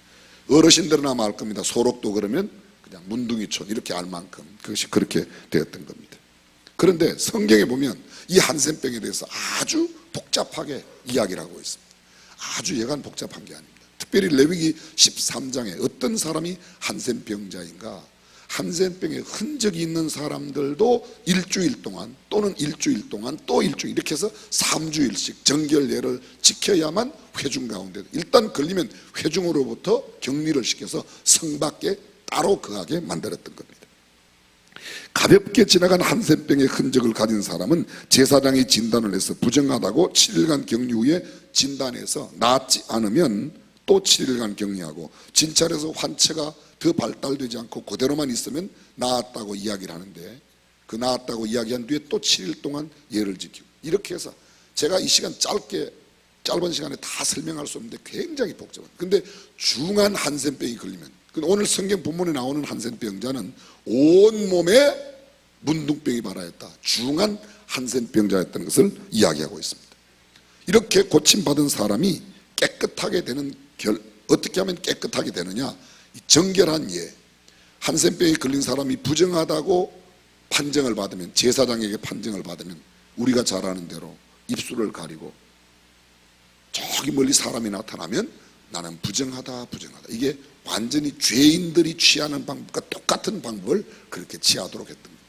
어르신들은 아마 알 겁니다. 소록도 그러면 그냥 문둥이촌 이렇게 알 만큼 그것이 그렇게 되었던 겁니다. 그런데 성경에 보면 이 한센병에 대해서 아주 복잡하게 이야기를 하고 있습니다. 아주 여간 복잡한 게 아닙니다. 특별히 레위기 13장에 어떤 사람이 한센병자인가, 한센병에 흔적이 있는 사람들도 일주일 동안 또는 일주일 동안 또 일주일 이렇게 해서 3주일씩 정결례를 지켜야만 회중 가운데, 일단 걸리면 회중으로부터 격리를 시켜서 성 밖에 따로 거하게 만들었던 겁니다. 가볍게 지나간 한센병의 흔적을 가진 사람은 제사장이 진단을 해서 부정하다고 7일간 격리 후에 진단해서 낫지 않으면 또 7일간 격리하고, 진찰해서 환체가 더 발달되지 않고 그대로만 있으면 나았다고 이야기를 하는데, 그 나았다고 이야기한 뒤에 또 7일 동안 예를 지키고, 이렇게 해서 제가 이 시간 짧은 시간에 다 설명할 수 없는데 굉장히 복잡한. 근데 중한 한센병이 걸리면, 오늘 성경 본문에 나오는 한센병자는 온몸에 문둥병이 발하였다, 중한 한센병자였다는 것을 이야기하고 있습니다. 이렇게 고침받은 사람이 깨끗하게 되는 어떻게 하면 깨끗하게 되느냐, 정결한 예. 한센병이 걸린 사람이 부정하다고 판정을 받으면, 제사장에게 판정을 받으면 우리가 잘 아는 대로 입술을 가리고 저기 멀리 사람이 나타나면 나는 부정하다. 이게 완전히 죄인들이 취하는 방법과 똑같은 방법을 그렇게 취하도록 했던 겁니다.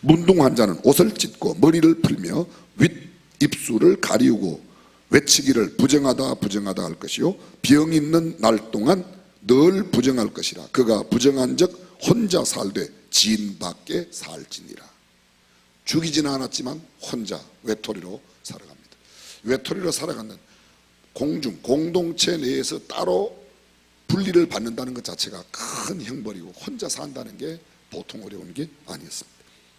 문둥 환자는 옷을 찢고 머리를 풀며 윗 입술을 가리우고 외치기를 부정하다 할 것이요, 병 있는 날 동안 늘 부정할 것이라. 그가 부정한 적 혼자 살되 지인 밖에 살지니라. 죽이지는 않았지만 혼자 외톨이로 살아갑니다. 외톨이로 살아가는 공동체 내에서 따로 분리를 받는다는 것 자체가 큰 형벌이고, 혼자 산다는 게 보통 어려운 게 아니었습니다.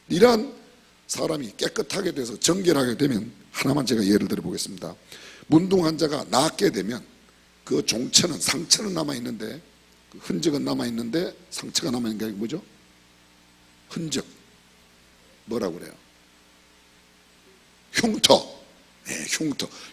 이러한 사람이 깨끗하게 돼서 정결하게 되면, 하나만 제가 예를 들어 보겠습니다. 문둥 환자가 낫게 되면 그 종처는, 상처는 남아있는데, 그 흔적은 남아있는데, 상처가 남아있는 게 뭐죠? 흔적. 뭐라고 그래요? 흉터. 네,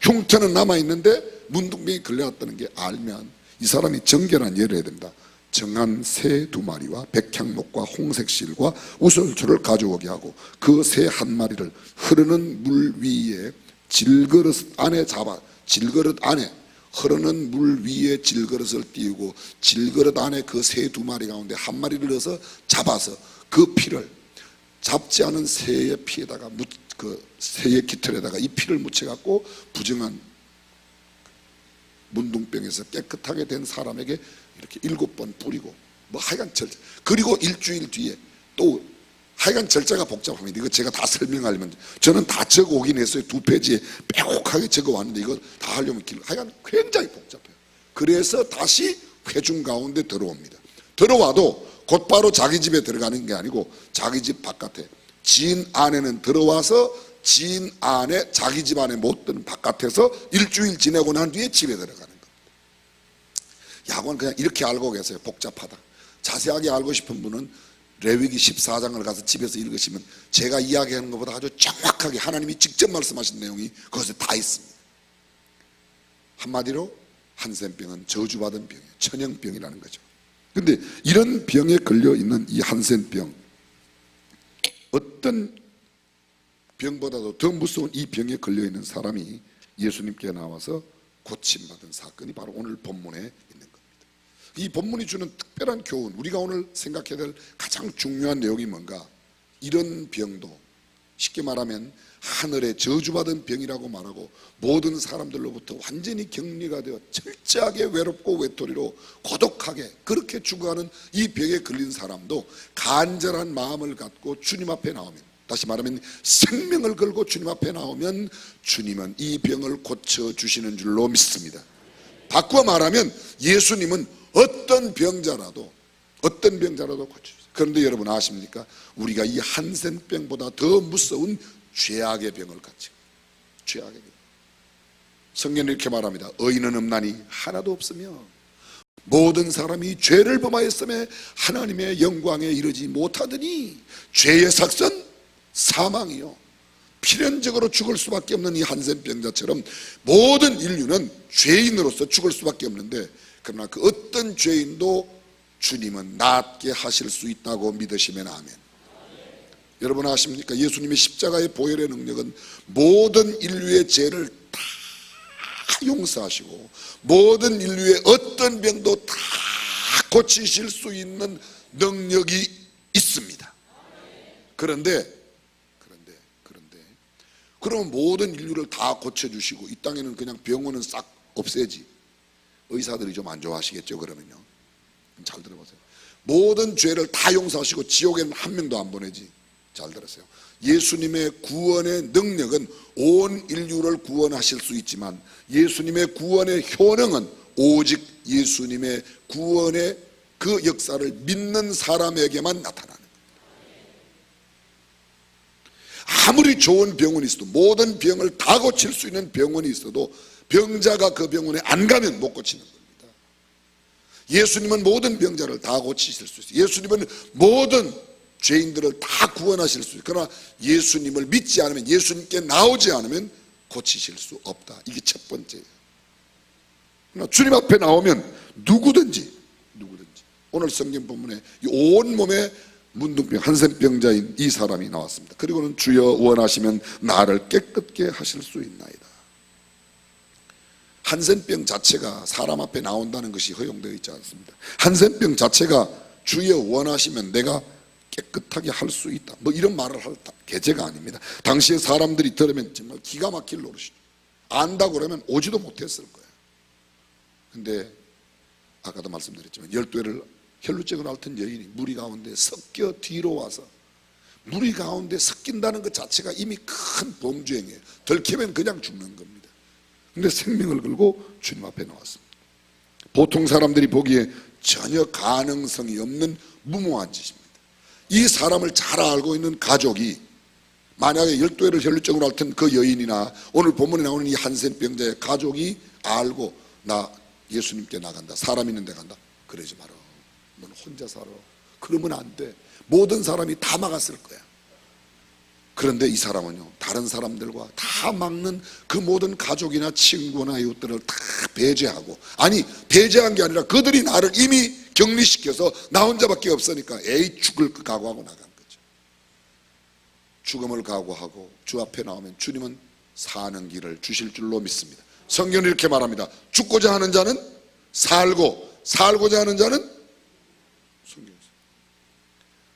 흉터는 남아있는데 문둥병이 걸려왔다는 게 알면 이 사람이 정결한 예를 해야 됩니다. 정한 새 2마리와 백향목과 홍색실과 우설초를 가져오게 하고, 그 새 한 마리를 흐르는 물 위에 질그릇 안에 흐르는 물 위에 질그릇을 띄우고, 질그릇 안에 그 새 2마리 가운데 한 마리를 넣어서 잡아서 그 피를, 잡지 않은 새의 피에다가 그 새의 깃털에다가 이 피를 묻혀갖고 부정한 문둥병에서 깨끗하게 된 사람에게 이렇게 7번 뿌리고, 뭐 하여간 절차, 그리고 일주일 뒤에 또 하여간 절차가 복잡합니다. 이거 제가 다 설명하려면, 저는 다 적어오긴 했어요. 2페이지에 빼곡하게 적어왔는데 이거 다 하려면 하여간 굉장히 복잡해요. 그래서 다시 회중 가운데 들어옵니다. 들어와도 곧바로 자기 집에 들어가는 게 아니고 자기 집 바깥에, 지인 안에는 들어와서 지인 안에, 자기 집 안에 못 드는 바깥에서 일주일 지내고 난 뒤에 집에 들어가는 겁니다. 야구는 그냥 이렇게 알고 계세요. 복잡하다. 자세하게 알고 싶은 분은 레위기 14장을 가서 집에서 읽으시면 제가 이야기하는 것보다 아주 정확하게 하나님이 직접 말씀하신 내용이 거기서 다 있습니다. 한마디로 한센병은 저주받은 병이에요. 천형병이라는 거죠. 근데 이런 병에 걸려 있는 이 한센병, 어떤 병보다도 더 무서운 이 병에 걸려 있는 사람이 예수님께 나와서 고침받은 사건이 바로 오늘 본문에 있는 겁니다. 이 본문이 주는 특별한 교훈, 우리가 오늘 생각해야 될 가장 중요한 내용이 뭔가, 이런 병도 쉽게 말하면 하늘의 저주받은 병이라고 말하고, 모든 사람들로부터 완전히 격리가 되어 철저하게 외롭고 외톨이로 고독하게 그렇게 죽어가는 이 병에 걸린 사람도 간절한 마음을 갖고 주님 앞에 나오면, 다시 말하면 생명을 걸고 주님 앞에 나오면 주님은 이 병을 고쳐주시는 줄로 믿습니다. 바꾸어 말하면 예수님은 어떤 병자라도 고쳐주세요. 그런데 여러분 아십니까? 우리가 이 한센병보다 더 무서운 죄악의 병을 가지고, 죄악의 병. 성경은 이렇게 말합니다. 의인은 없나니 하나도 없으며 모든 사람이 죄를 범하였으며 하나님의 영광에 이르지 못하더니 죄의 삭선 사망이요, 필연적으로 죽을 수밖에 없는 이 한센병자처럼 모든 인류는 죄인으로서 죽을 수밖에 없는데, 그러나 그 어떤 죄인도 주님은 낫게 하실 수 있다고 믿으시면 아멘. 여러분 아십니까? 예수님의 십자가의 보혈의 능력은 모든 인류의 죄를 다 용서하시고 모든 인류의 어떤 병도 다 고치실 수 있는 능력이 있습니다. 그런데 그러면 모든 인류를 다 고쳐주시고 이 땅에는 그냥 병원은 싹 없애지, 의사들이 좀 안 좋아하시겠죠. 그러면요, 잘 들어보세요. 모든 죄를 다 용서하시고 지옥에는 한 명도 안 보내지. 잘 들으세요. 예수님의 구원의 능력은 온 인류를 구원하실 수 있지만 예수님의 구원의 효능은 오직 예수님의 구원의 그 역사를 믿는 사람에게만 나타나는 거예요. 아무리 좋은 병원이 있어도, 모든 병을 다 고칠 수 있는 병원이 있어도 병자가 그 병원에 안 가면 못 고치는 겁니다. 예수님은 모든 병자를 다 고치실 수 있어요. 예수님은 모든 죄인들을 다 구원하실 수 있어요. 그러나 예수님을 믿지 않으면, 예수님께 나오지 않으면 고치실 수 없다. 이게 첫 번째예요. 그러나 주님 앞에 나오면 누구든지 오늘 성경 본문에 온몸에 문둥병 한센병자인 이 사람이 나왔습니다. 그리고는 주여 원하시면 나를 깨끗게 하실 수 있나이다. 한센병 자체가 사람 앞에 나온다는 것이 허용되어 있지 않습니다. 한센병 자체가 주여 원하시면 내가 깨끗하게 할 수 있다, 뭐 이런 말을 할 계제가 아닙니다. 당시에 사람들이 들으면 정말 기가 막힐 노릇이죠. 안다고 그러면 오지도 못했을 거예요. 근데 아까도 말씀드렸지만 12회를 혈루증을 앓던 여인이 무리 가운데 섞여 뒤로 와서, 무리 가운데 섞인다는 것 자체가 이미 큰 범죄행위예요. 들키면 그냥 죽는 겁니다. 근데 생명을 걸고 주님 앞에 나왔습니다. 보통 사람들이 보기에 전혀 가능성이 없는 무모한 짓입니다. 이 사람을 잘 알고 있는 가족이 만약에 12회를 혈루증으로 앓던 그 여인이나 오늘 본문에 나오는 이 한센병자의 가족이 알고 나 예수님께 나간다, 사람 있는 데 간다, 그러지 마라, 넌 혼자 살아, 그러면 안 돼. 모든 사람이 다 막았을 거야. 그런데 이 사람은요, 다른 사람들과 다 막는 그 모든 가족이나 친구나 이웃들을 다 배제하고, 아니 배제한 게 아니라 그들이 나를 이미 격리시켜서 나 혼자밖에 없으니까 에이 죽을 거 각오하고 나간 거죠. 죽음을 각오하고 주 앞에 나오면 주님은 사는 길을 주실 줄로 믿습니다. 성경은 이렇게 말합니다. 죽고자 하는 자는 살고, 살고자 하는 자는 성경에서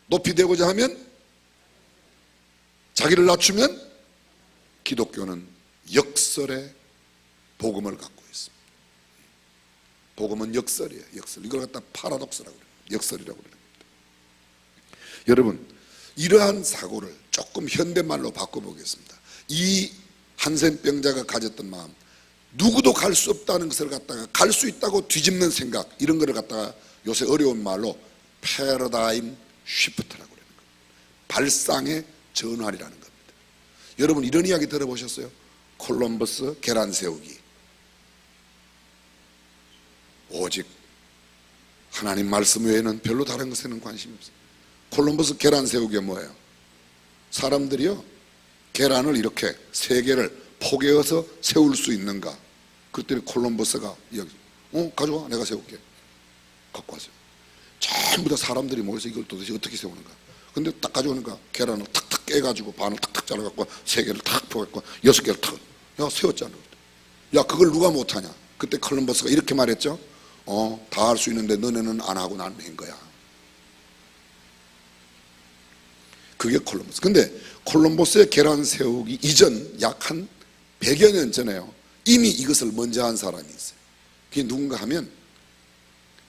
높이 되고자 하면, 자기를 낮추면, 기독교는 역설의 복음을 갖고 있습니다. 복음은 역설이에요. 역설. 이걸 갖다 파라독스라고 그래요. 역설이라고 그럽니다. 여러분, 이러한 사고를 조금 현대말로 바꿔보겠습니다. 이 한센병자가 가졌던 마음, 누구도 갈 수 없다는 것을 갖다가 갈 수 있다고 뒤집는 생각, 이런 거를 갖다가 요새 어려운 말로 패러다임 쉬프트라고 그러는 거예요. 발상의 전환이라는 겁니다. 여러분 이런 이야기 들어보셨어요? 콜럼버스 계란 세우기. 오직 하나님 말씀 외에는 별로 다른 것에는 관심이 없어요. 콜럼버스 계란 세우기가 뭐예요? 사람들이요, 계란을 이렇게 세 개를 포개어서 세울 수 있는가? 그랬더니 콜럼버스가 여기 가져와, 내가 세울게. 갖고 왔어요. 전부 다 사람들이 모여서 이걸 도대체 어떻게 세우는가? 근데 딱 가져오니까 계란을 탁탁 깨가지고 반을 탁탁 잘라갖고 세 개를 탁 포갖고 6개를 탁, 야 세웠잖아. 야 그걸 누가 못하냐? 그때 콜럼버스가 이렇게 말했죠. 다 할 수 있는데 너네는 안 하고 난 한 거야. 그게 콜럼버스. 근데 콜럼버스의 계란 세우기 이전 약 한 100여 년 전에요, 이미 이것을 먼저 한 사람이 있어요. 그게 누군가 하면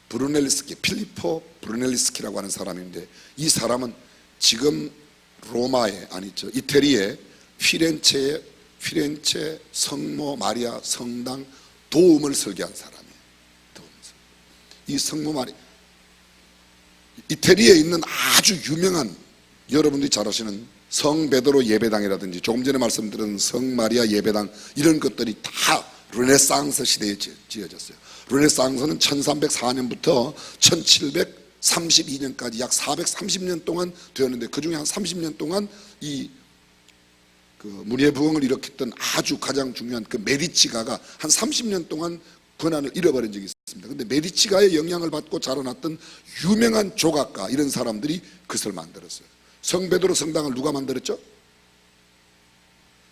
브루넬리스키, 필리포 브루넬리스키라고 하는 사람인데, 이 사람은 지금 로마에, 아니죠, 이태리의 피렌체 성모 마리아 성당 도움을 설계한 사람이에요. 이 성모 마리아, 이태리에 있는 아주 유명한, 여러분들이 잘 아시는 성 베드로 예배당이라든지 조금 전에 말씀드린 성 마리아 예배당, 이런 것들이 다 르네상스 시대에 지어졌어요. 르네상스는 1304년부터 1732년까지 약 430년 동안 되었는데, 그 중에 한 30년 동안 이 문예 부흥을 일으켰던 아주 가장 중요한 그 메디치가가 한 30년 동안 권한을 잃어버린 적이 있습니다. 근데 메디치가의 영향을 받고 자라났던 유명한 조각가, 이런 사람들이 그것을 만들었어요. 성 베드로 성당을 누가 만들었죠?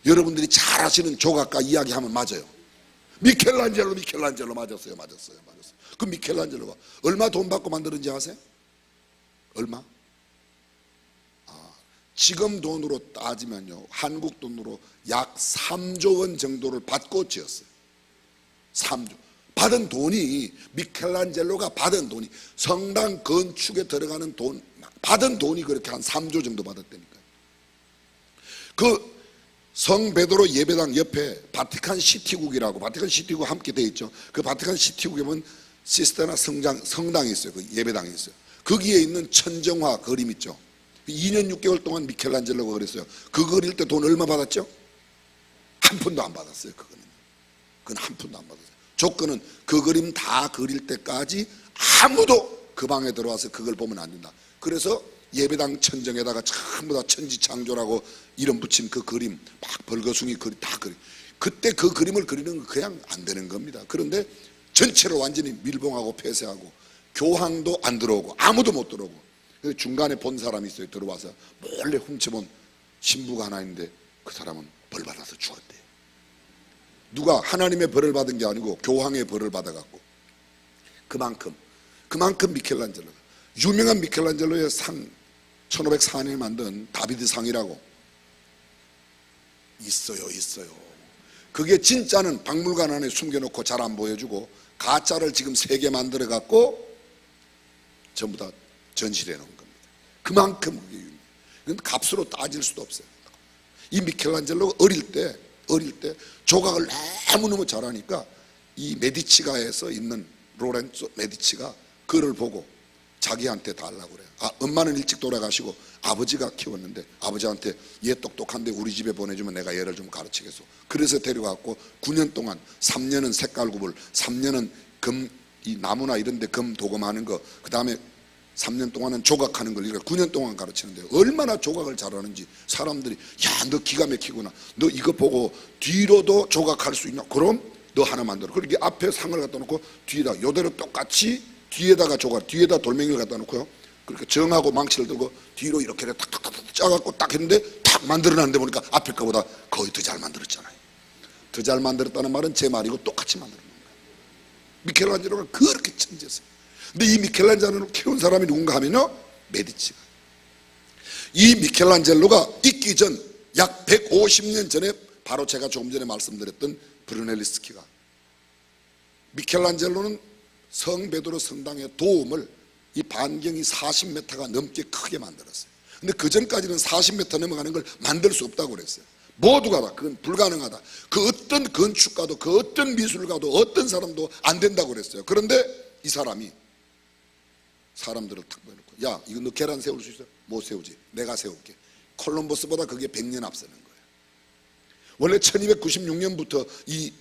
여러분들이 잘 아시는 조각가 이야기하면 맞아요. 미켈란젤로 맞았어요. 그 미켈란젤로가 얼마 돈 받고 만들었는지 아세요? 얼마? 지금 돈으로 따지면요, 한국 돈으로 약 3조 원 정도를 받고 지었어요. 3조. 받은 돈이, 미켈란젤로가 받은 돈이, 성당 건축에 들어가는 돈, 받은 돈이 그렇게 한 3조 정도 받았다니까요. 그 성 베드로 예배당 옆에 바티칸 시티국이라고, 바티칸 시티국 함께 돼 있죠. 그 바티칸 시티국에 보면 시스테나 성당이 있어요. 그 예배당이 있어요. 거기에 있는 천정화 그림 있죠. 2년 6개월 동안 미켈란젤로가 그랬어요. 그거 그릴 때 돈 얼마 받았죠? 한 푼도 안 받았어요. 그건 한 푼도 안 받았어요. 조건은 그 그림 다 그릴 때까지 아무도 그 방에 들어와서 그걸 보면 안 된다. 그래서 예배당 천정에다가 전부 다 천지창조라고 이름 붙인 그 그림, 막 벌거숭이 그림 다 그림. 그때 그 그림을 그리는 건 그냥 안 되는 겁니다. 그런데 전체를 완전히 밀봉하고 폐쇄하고 교황도 안 들어오고 아무도 못 들어오고, 중간에 본 사람이 있어요. 들어와서 몰래 훔쳐본 신부가 하나 있는데 그 사람은 벌 받아서 죽었대요. 누가 하나님의 벌을 받은 게 아니고 교황의 벌을 받아갖고. 그만큼 미켈란젤로가, 유명한 미켈란젤로의 상, 1504년에 만든 다비드 상이라고 있어요. 그게 진짜는 박물관 안에 숨겨놓고 잘 안 보여주고, 가짜를 지금 3개 만들어 갖고 전부 다 전시해 놓은 겁니다. 그만큼 그게 유명해요. 그건 값으로 따질 수도 없어요. 이 미켈란젤로가 어릴 때 조각을 너무너무 잘하니까 이 메디치가에서 있는 로렌조 메디치가 그를 보고 자기한테 달라고 그래요. 엄마는 일찍 돌아가시고 아버지가 키웠는데 아버지한테 얘 똑똑한데 우리 집에 보내주면 내가 얘를 좀 가르치겠소. 그래서 데려가고 9년 동안, 3년은 색깔구불, 3년은 금, 이 나무나 이런 데 금 도금하는 거, 그 다음에 3년 동안은 조각하는 걸 9년 동안 가르치는데 얼마나 조각을 잘하는지 사람들이, 야, 너 기가 막히구나, 너 이거 보고 뒤로도 조각할 수 있나? 그럼 너 하나 만들어. 그렇게 앞에 상을 갖다 놓고 뒤에다 요대로 똑같이 뒤에다가 조각, 뒤에다 돌멩이를 갖다 놓고요, 그렇게 정하고 망치를 들고 뒤로 이렇게 탁탁탁 짜갖고 딱 했는데 탁 만들어놨는데 보니까 앞에 거보다 거의 더 잘 만들었잖아요. 더 잘 만들었다는 말은 제 말이고 똑같이 만들었는 거예요. 미켈란젤로가 그렇게 천재였어요. 근데 이 미켈란젤로를 키운 사람이 누군가 하면요, 메디치가. 이 미켈란젤로가 있기 전 약 150년 전에, 바로 제가 조금 전에 말씀드렸던 브루넬리스키가, 미켈란젤로는 성 베드로 성당의 도움을 이 반경이 40m가 넘게 크게 만들었어요. 근데 그 전까지는 40m 넘어가는 걸 만들 수 없다고 그랬어요. 모두가 다 그건 불가능하다. 그 어떤 건축가도, 그 어떤 미술가도, 어떤 사람도 안 된다고 그랬어요. 그런데 이 사람이 사람들을 탁 보여놓고, 야, 이거 너 계란 세울 수 있어? 못 세우지. 내가 세울게. 콜럼버스보다 그게 100년 앞서는 거예요. 원래 1296년부터 이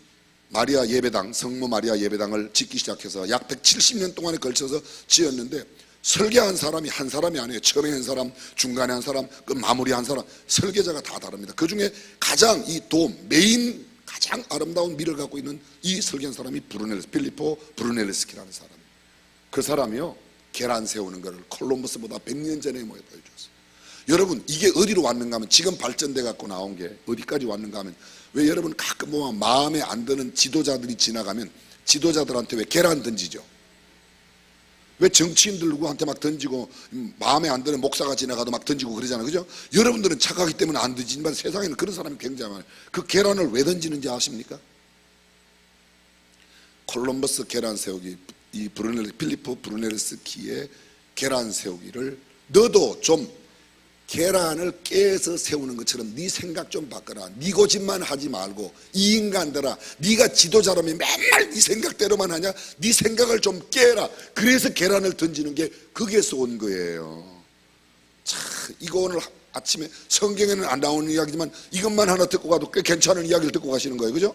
마리아 예배당, 성모 마리아 예배당을 짓기 시작해서 약 170년 동안에 걸쳐서 지었는데, 설계한 사람이 한 사람이 아니에요. 처음에 한 사람, 중간에 한 사람, 그 마무리한 사람, 설계자가 다 다릅니다. 그 중에 가장 이 돔, 메인 가장 아름다운 미를 갖고 있는 이 설계한 사람이 필리포 브루넬리스키라는 사람. 그 사람이요, 계란 세우는 것을 콜럼버스보다 100년 전에 보여줬어요. 여러분, 이게 어디로 왔는가 하면, 지금 발전돼 갖고 나온 게 어디까지 왔는가 하면, 왜 여러분 가끔 보면 마음에 안 드는 지도자들이 지나가면 지도자들한테 왜 계란 던지죠? 왜 정치인들 누구한테 막 던지고, 마음에 안 드는 목사가 지나가도 막 던지고 그러잖아요, 그죠? 여러분들은 착하기 때문에 안 던지지만 세상에는 그런 사람이 굉장히 많아요. 그 계란을 왜 던지는지 아십니까? 콜럼버스 계란 세우기, 이 필리포 브루넬리스키의 계란 세우기를 너도 좀 계란을 깨서 세우는 것처럼 네 생각 좀 바꿔라. 네 고집만 하지 말고, 이 인간들아, 네가 지도자라면 맨날 네 생각대로만 하냐? 네 생각을 좀 깨라. 그래서 계란을 던지는 게 거기에서 온 거예요. 자, 이거 오늘 아침에 성경에는 안 나오는 이야기지만 이것만 하나 듣고 가도 꽤 괜찮은 이야기를 듣고 가시는 거예요, 그죠?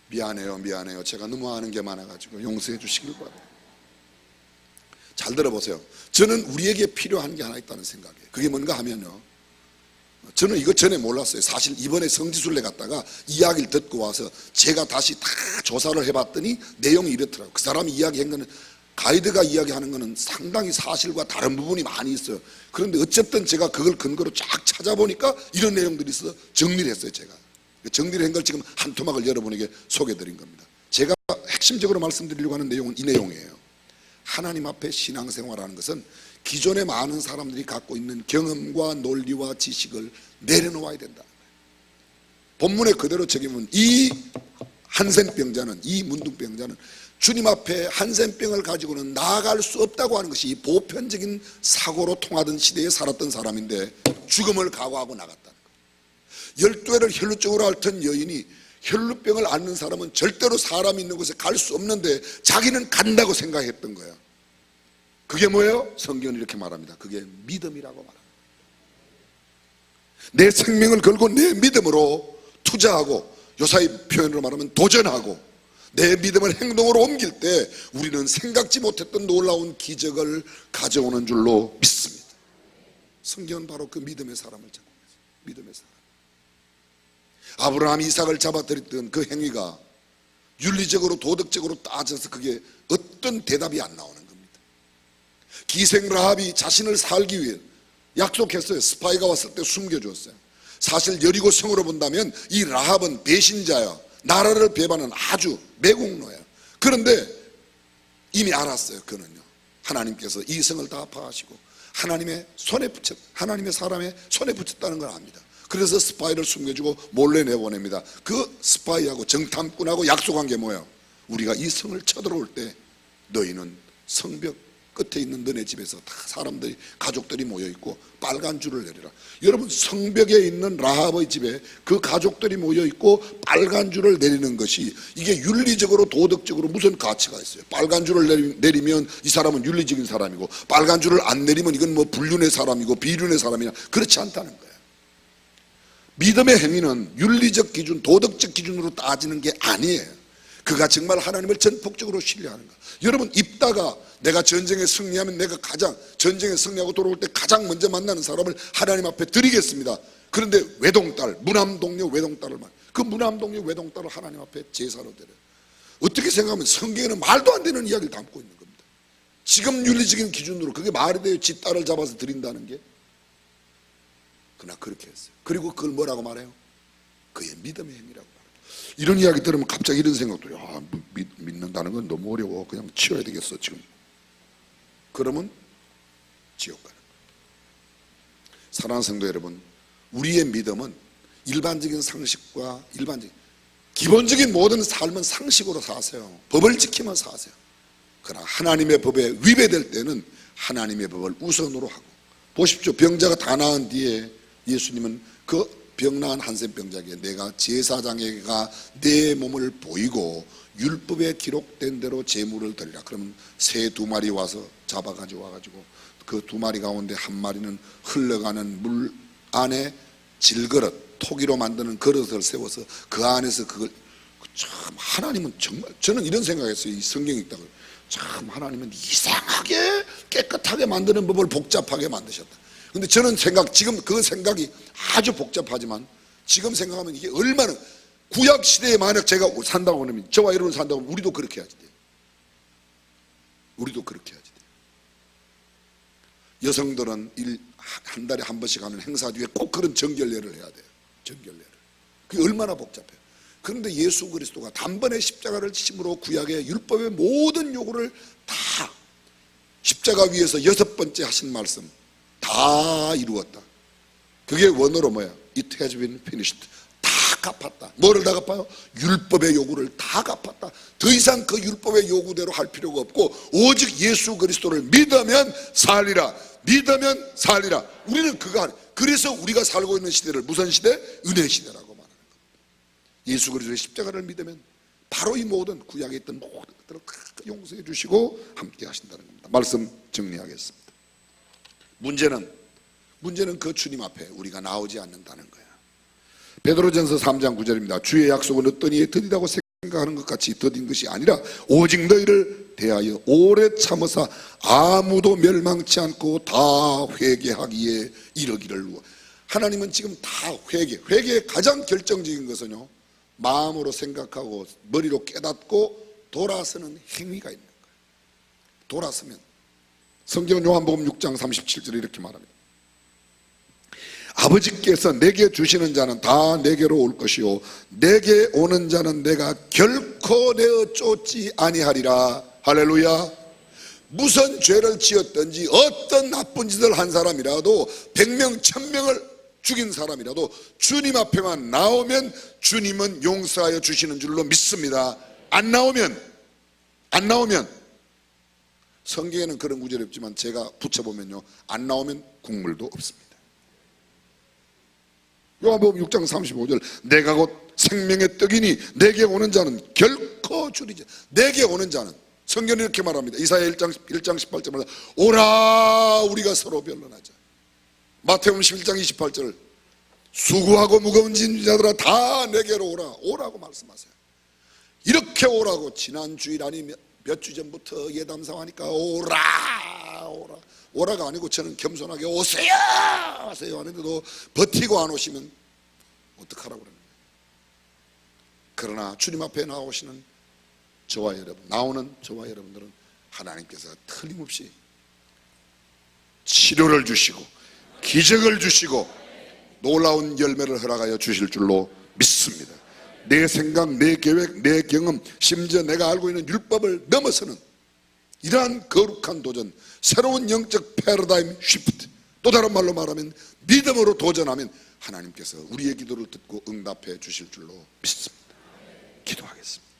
미안해요. 제가 너무 아는 게 많아가지고 용서해 주시길 바라요. 잘 들어보세요. 저는 우리에게 필요한 게 하나 있다는 생각이에요. 그게 뭔가 하면요, 저는 이거 전에 몰랐어요. 사실 이번에 성지순례 갔다가 이야기를 듣고 와서 제가 다시 다 조사를 해봤더니 내용이 이렇더라고요. 그 사람이 이야기한 거는, 가이드가 이야기하는 거는 상당히 사실과 다른 부분이 많이 있어요. 그런데 어쨌든 제가 그걸 근거로 쫙 찾아보니까 이런 내용들이 있어서 정리를 했어요. 제가 정리를 한 걸 지금 한 토막을 여러분에게 소개해드린 겁니다. 제가 핵심적으로 말씀드리려고 하는 내용은 이 내용이에요. 하나님 앞에 신앙생활하는 것은 기존에 많은 사람들이 갖고 있는 경험과 논리와 지식을 내려놓아야 된다. 본문에 그대로 적용하면 이 한센병자는, 이 문둥병자는 주님 앞에 한센병을 가지고는 나아갈 수 없다고 하는 것이 보편적인 사고로 통하던 시대에 살았던 사람인데 죽음을 각오하고 나갔다는 거예요. 12회를 혈루증으로 앓던 여인이 혈루병을 앓는 사람은 절대로 사람이 있는 곳에 갈 수 없는데 자기는 간다고 생각했던 거예요. 그게 뭐예요? 성경은 이렇게 말합니다. 그게 믿음이라고 말합니다. 내 생명을 걸고 내 믿음으로 투자하고, 요사이 표현으로 말하면 도전하고, 내 믿음을 행동으로 옮길 때 우리는 생각지 못했던 놀라운 기적을 가져오는 줄로 믿습니다. 성경은 바로 그 믿음의 사람을 잡고 있어요. 믿음의 사람. 아브라함 이삭을 잡아들였던 그 행위가 윤리적으로 도덕적으로 따져서 그게 어떤 대답이 안 나오는 겁니다. 기생 라합이 자신을 살기 위해 약속했어요. 스파이가 왔을 때 숨겨줬어요. 사실 여리고 성으로 본다면 이 라합은 배신자야, 나라를 배반하는 아주 매국노예요. 그런데 이미 알았어요. 그는요, 하나님께서 이 성을 다 파하시고 하나님의 사람의 손에 붙였다는 걸 압니다. 그래서 스파이를 숨겨주고 몰래 내보냅니다. 그 스파이하고 정탐꾼하고 약속한 게 뭐예요? 우리가 이 성을 쳐들어올 때 너희는 성벽 끝에 있는 너네 집에서 다 사람들이, 가족들이 모여있고 빨간 줄을 내리라. 여러분, 성벽에 있는 라합의 집에 그 가족들이 모여있고 빨간 줄을 내리는 것이, 이게 윤리적으로 도덕적으로 무슨 가치가 있어요? 빨간 줄을 내리면 이 사람은 윤리적인 사람이고, 빨간 줄을 안 내리면 이건 뭐 불륜의 사람이고 비륜의 사람이냐, 그렇지 않다는 거예요. 믿음의 행위는 윤리적 기준, 도덕적 기준으로 따지는 게 아니에요. 그가 정말 하나님을 전폭적으로 신뢰하는 거. 여러분, 입다가 내가 전쟁에 승리하면 내가 전쟁에 승리하고 돌아올 때 가장 먼저 만나는 사람을 하나님 앞에 드리겠습니다. 그런데 외동딸, 무남동녀 외동딸을 그 무남동녀 외동딸을 하나님 앞에 제사로 드려요. 어떻게 생각하면 성경에는 말도 안 되는 이야기를 담고 있는 겁니다. 지금 윤리적인 기준으로 그게 말이 돼요? 지 딸을 잡아서 드린다는 게? 그러나 그렇게 했어요. 그리고 그걸 뭐라고 말해요? 그의 믿음의 행위라고 말해요. 이런 이야기 들으면 갑자기 이런 생각도, 야, 믿는다는 건 너무 어려워, 그냥 치워야 되겠어 지금. 그러면 지옥 가는 거예요. 사랑하는 성도 여러분, 우리의 믿음은 일반적인 상식과 기본적인 모든 삶은 상식으로 사세요. 법을 지키면 사세요. 그러나 하나님의 법에 위배될 때는 하나님의 법을 우선으로 하고. 보십시오. 병자가 다 나은 뒤에 예수님은 그 병나은 한센병자에게 내가 제사장에게가 내 몸을 보이고 율법에 기록된 대로 제물을 드리라. 그러면 새 2마리 와서 잡아가지고 와가지고 그 2마리 가운데 한 마리는 흘러가는 물 안에 질그릇, 토기로 만드는 그릇을 세워서 그 안에서 그걸, 참 하나님은 정말, 저는 이런 생각했어요. 이 성경이 있다고. 참 하나님은 이상하게 깨끗하게 만드는 법을 복잡하게 만드셨다. 근데 저는 지금 그 생각이 아주 복잡하지만 지금 생각하면 이게 얼마나, 구약 시대에 만약 제가 산다고 하면, 저와 여러분 산다고 하면 우리도 그렇게 해야지 돼요. 우리도 그렇게 해야지 돼요. 여성들은 한 달에 한 번씩 하는 행사 뒤에 꼭 그런 정결례를 해야 돼요. 정결례를. 그게 얼마나 복잡해요. 그런데 예수 그리스도가 단번에 십자가를 지심으로 구약의 율법의 모든 요구를 다 십자가 위에서 6번째 하신 말씀 다 이루었다. 그게 원어로 뭐야? It has been finished. 다 갚았다. 뭐를 다 갚아요? 율법의 요구를 다 갚았다. 더 이상 그 율법의 요구대로 할 필요가 없고 오직 예수 그리스도를 믿으면 살리라. 믿으면 살리라. 우리는 그래서 우리가 살고 있는 시대를 무슨 시대? 은혜 시대라고 말하는 겁니다. 예수 그리스도의 십자가를 믿으면 바로 이 모든 구약에 있던 모든 것들을 용서해 주시고 함께 하신다는 겁니다. 말씀 정리하겠습니다. 문제는 그 주님 앞에 우리가 나오지 않는다는 거야. 베드로전서 3장 9절입니다. 주의 약속은 어떤 이에 더디다고 생각하는 것 같이 더딘 것이 아니라 오직 너희를 대하여 오래 참으사 아무도 멸망치 않고 다 회개하기에 이르기를. 하나님은 지금 다 회개의 가장 결정적인 것은요, 마음으로 생각하고 머리로 깨닫고 돌아서는 행위가 있는 거예요. 돌아서면, 성경은 요한복음 6장 37절에 이렇게 말합니다. 아버지께서 내게 주시는 자는 다 내게로 올 것이요 내게 오는 자는 내가 결코 내어 쫓지 아니하리라. 할렐루야. 무슨 죄를 지었든지 어떤 나쁜 짓을 한 사람이라도 100명 1000명을 죽인 사람이라도 주님 앞에만 나오면 주님은 용서하여 주시는 줄로 믿습니다. 안 나오면 성경에는 그런 구절이 없지만 제가 붙여보면요, 안 나오면 국물도 없습니다. 요한복음 6장 35절, 내가 곧 생명의 떡이니 내게 오는 자는 결코 줄이지. 내게 오는 자는, 성경이 이렇게 말합니다. 이사야 1장 18절마다 오라 우리가 서로 변론하자. 마태복음 11장 28절, 수고하고 무거운 짐진 자들아 다 내게로 오라고 말씀하세요. 이렇게 오라고 지난 주일 아니 몇 주 전부터 예담상하니까 오라가 아니고 저는 겸손하게 오세요 하는데도 버티고 안 오시면 어떡하라고 그러는 거예요. 그러나 주님 앞에 나오는 저와 여러분들은 하나님께서 틀림없이 치료를 주시고 기적을 주시고 놀라운 열매를 허락하여 주실 줄로 믿습니다. 내 생각, 내 계획, 내 경험, 심지어 내가 알고 있는 율법을 넘어서는 이러한 거룩한 도전, 새로운 영적 패러다임 쉬프트, 또 다른 말로 말하면 믿음으로 도전하면 하나님께서 우리의 기도를 듣고 응답해 주실 줄로 믿습니다. 기도하겠습니다.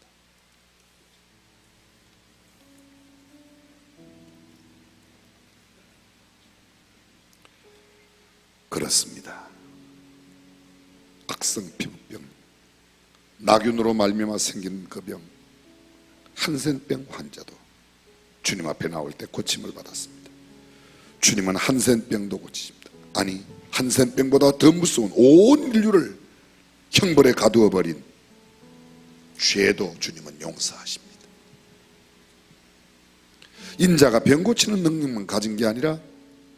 그렇습니다. 악성 피부병, 나균으로 말미암아 생긴 그 병, 한센병 환자도 주님 앞에 나올 때 고침을 받았습니다. 주님은 한센병도 고치십니다. 아니, 한센병보다 더 무서운 온 인류를 형벌에 가두어 버린 죄도 주님은 용서하십니다. 인자가 병 고치는 능력만 가진 게 아니라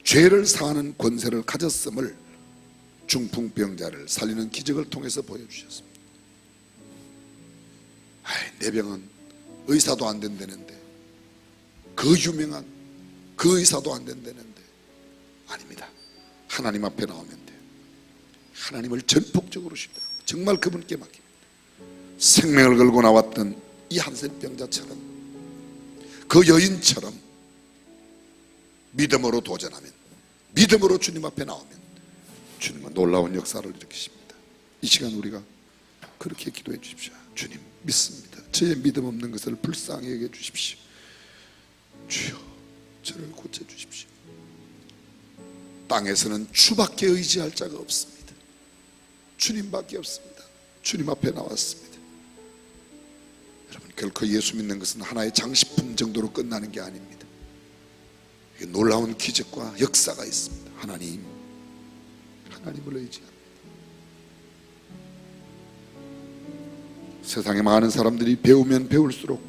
죄를 사하는 권세를 가졌음을 중풍병자를 살리는 기적을 통해서 보여주셨습니다. 내 병은 의사도 안 된다는데, 그 유명한 그 의사도 안 된다는데, 아닙니다. 하나님 앞에 나오면 돼요. 하나님을 전폭적으로 신뢰하고 정말 그분께 맡깁니다. 생명을 걸고 나왔던 이 한센병자처럼, 그 여인처럼 믿음으로 도전하면, 믿음으로 주님 앞에 나오면 주님은 놀라운 역사를 일으키십니다. 이 시간 우리가 그렇게 기도해 주십시오. 주님 믿습니다. 저의 믿음 없는 것을 불쌍히 여겨 주십시오. 주여 저를 고쳐주십시오. 땅에서는 주밖에 의지할 자가 없습니다. 주님밖에 없습니다. 주님 앞에 나왔습니다. 여러분, 결코 예수 믿는 것은 하나의 장식품 정도로 끝나는 게 아닙니다. 놀라운 기적과 역사가 있습니다. 하나님을 의지합니다. 세상에 많은 사람들이 배우면 배울수록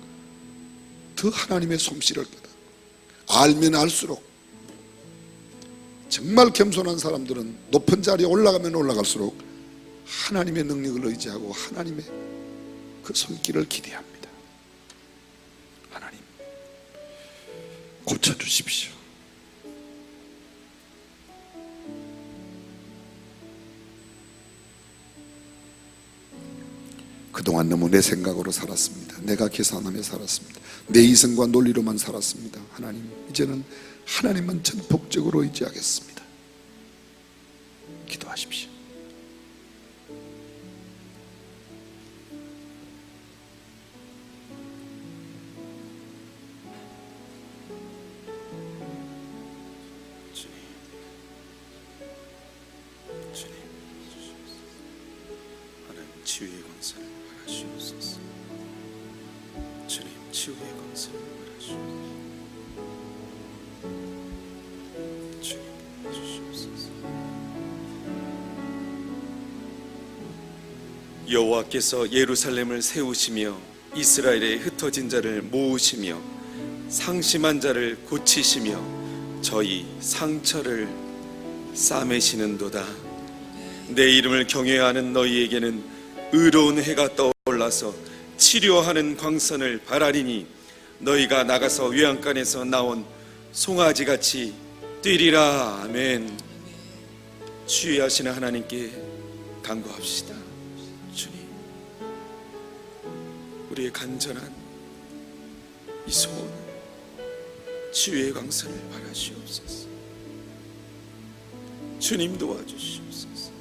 더 하나님의 솜씨를 깨닫고, 알면 알수록, 정말 겸손한 사람들은 높은 자리에 올라가면 올라갈수록 하나님의 능력을 의지하고 하나님의 그 손길을 기대합니다. 하나님 고쳐주십시오. 그동안 너무 내 생각으로 살았습니다. 내가 계산하며 살았습니다. 내 이성과 논리로만 살았습니다. 하나님, 이제는 하나님만 전폭적으로 의지하겠습니다. 기도하십시오. 주님, 하나님 치유의 권세를 바라시옵소서. 주님, 치유의 권세를 바라시옵소서. 주님, 주시옵소서. 여호와께서 예루살렘을 세우시며 이스라엘의 흩어진 자를 모으시며 상심한 자를 고치시며 저희 상처를 싸매시는도다. 내 이름을 경외하는 너희에게는 의로운 해가 떠올라서 치료하는 광선을 바라리니 너희가 나가서 외양간에서 나온 송아지같이 뛰리라. 아멘. 치유하시는 하나님께 간구합시다. 주님, 우리의 간절한 이 소원, 치유의 광선을 바라시옵소서. 주님 도와주시옵소서.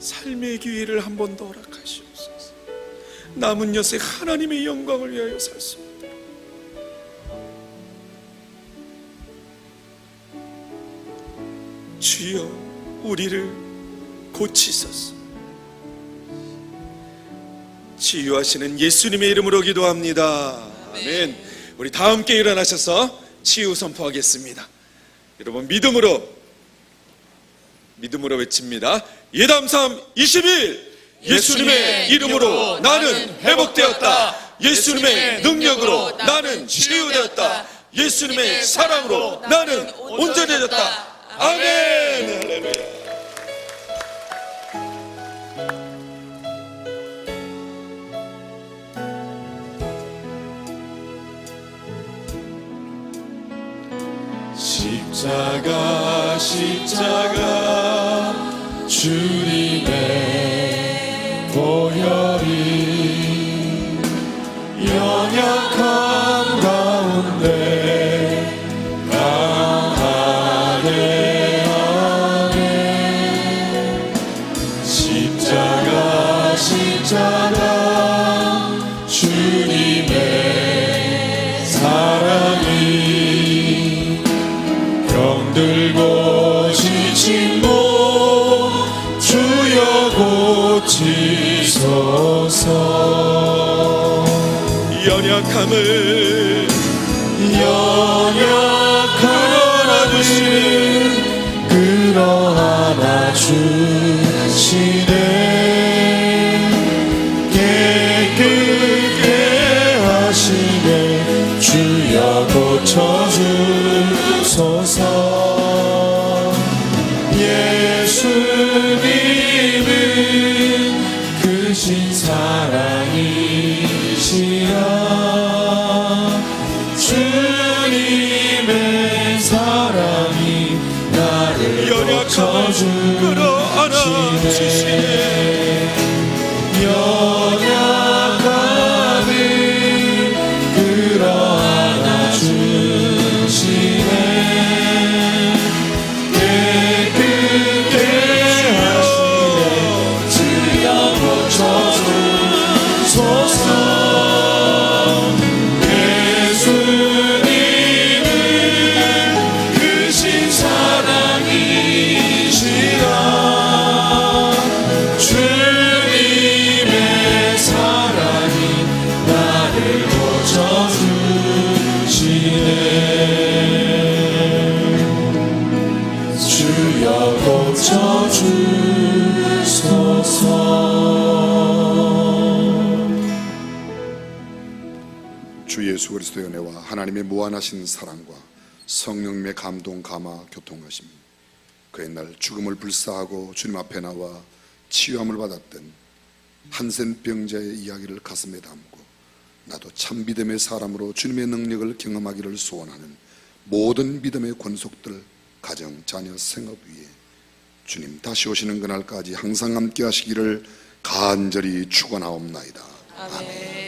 삶의 기회를 한 번 더 허락하시옵소서. 남은 여생 하나님의 영광을 위하여 살 수 있도록 주여 우리를 고치소서. 치유하시는 예수님의 이름으로 기도합니다. 아멘. 우리 다 함께 일어나셔서 치유 선포하겠습니다. 여러분 믿음으로 외칩니다. 예담삼 21 예수님의 이름으로 나는 회복되었다. 예수님의 능력으로 나는 치유되었다. 예수님의 사랑으로 나는 온전해졌다. 아멘. 할렐루야. 십자가 주님의 보혈이 연약함 가운데 강하게 하네. 십자가 주님의 사랑이 병들고 지친 몸 주여 고치소서. 연약함을 끌어안아 주시네. 깨끗게 하시네. 주여 고쳐주소서. 예수님은 크신 사랑이시라. 주님의 사랑이 나를 고쳐주시네. 연약함을 끌어안아 주시네. 깨끗게 하시네. 주여 고쳐주소서. 예수님은 크신 사랑이시라. 주님의 사랑이 나를 고쳐주시네. 주여 고쳐주소서. 주 예수 그리스도의 은혜와 하나님의 무한하신 사랑과 성령님의 감동, 감화, 교통하심, 그 옛날 죽음을 불사하고 주님 앞에 나와 치유함을 받았던 한센 병자의 이야기를 가슴에 담고 나도 참 믿음의 사람으로 주님의 능력을 경험하기를 소원하는 모든 믿음의 권속들, 가정, 자녀, 생업 위에 주님 다시 오시는 그날까지 항상 함께 하시기를 간절히 축원하옵나이다. 아멘.